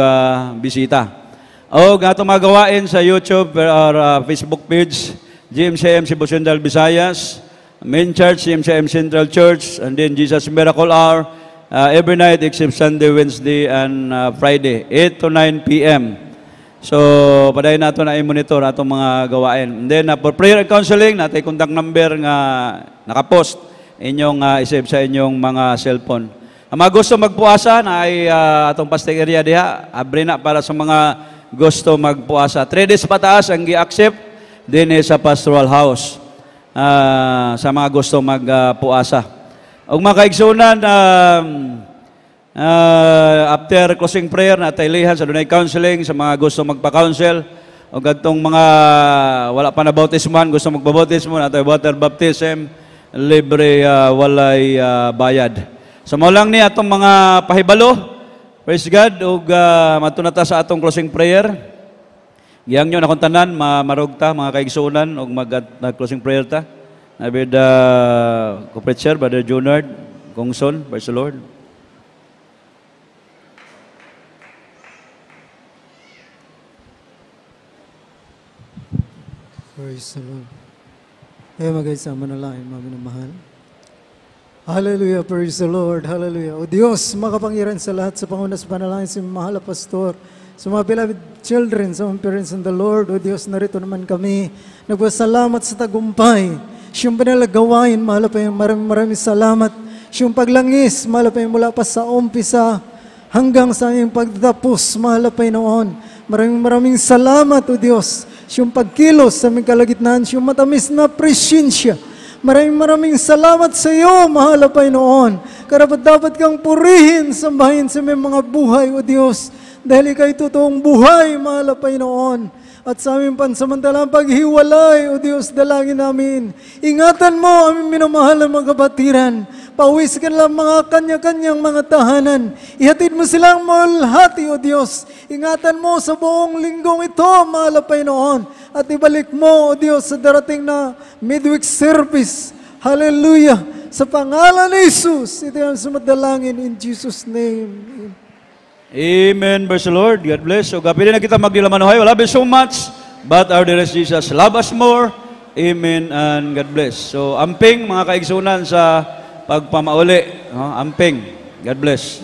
bisita. O atong magawain sa YouTube or Facebook page, GMCM Cebu Central Visayas, Main Church, GMCM Central Church, and then Jesus Miracle Hour, every night except Sunday, Wednesday, and Friday, 8 to 9 p.m. So, padayon nato na i-monitor atong mga gawain. And then, for prayer and counseling, natin contact number nga nakapost inyong isave sa inyong mga cellphone. Ang mga gusto magpuasa na ay atong pasting area diha, abre na para sa mga gusto magpuasa. 3 days pataas ang gi-accept din sa pastoral house. sa mga gusto magpuasa. Og mga kaigsunan, after closing prayer, natay lihan sa dunay counseling sa mga gusto magpa-counsel, o gadtong mga wala pa na bautisman, gusto magpabautismo, natay water baptism, libre, walay bayad. So mao lang ni atong mga pahibalo. Praise God. Og matunata sa atong closing prayer. Giyang nyo na kung tanan, marugta, mga kaigsunan, og mag-closing prayer ta. Nabid co-preacher, Brother Junard, Kongson, praise the Lord. Praise the Lord. Hey, magaysama na lang, mga minamahal. Hallelujah, praise the Lord, hallelujah. O Diyos, makapangyarihan sa lahat, sa pangunas panalangin si mahal na pastor, sa mga beloved children, sa mga parents in the Lord, o Diyos, narito naman kami. Nagpasalamat sa tagumpay. Siyang pinalagawain, mahal pa yung maraming salamat. Siyang paglangis, mahal pa yung mula pa sa umpisa hanggang sa aming pagtatapos, mahal pa yung noon. Maraming salamat, o Diyos. Siyang pagkilos sa aming kalagitnaan, siyang matamis na presensya. Maraming salamat sa iyo, mahal na Panginoon. Karapat dapat kang purihin, sambahin sa aming mga buhay, o Diyos. Dahil ika'y totoong buhay, mahal na Panginoon. At sa aming pansamantalang paghiwalay, o Diyos, dalangin namin. Ingatan mo aming minamahal na mga kapatiran. Pauwis ka lang mga kanya-kanyang mga tahanan. Ihatid mo silang malhati, o Diyos. Ingatan mo sa buong linggong ito, mahal na Panginoon. At ibalik mo, o Diyos, sa darating na midweek service. Hallelujah. Sa pangalan ni Jesus, ito ang sumadalangin in Jesus' name. Amen. Praise the Lord. God bless. So, kapili na kita magdilamanuhay. We love you so much. But our dearest Jesus, love us more. Amen and God bless. So, amping mga kaigsunan sa pagpamauli. Amping. God bless.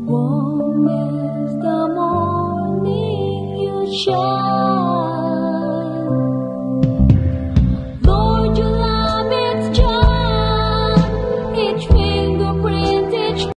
Warm as the morning you shine.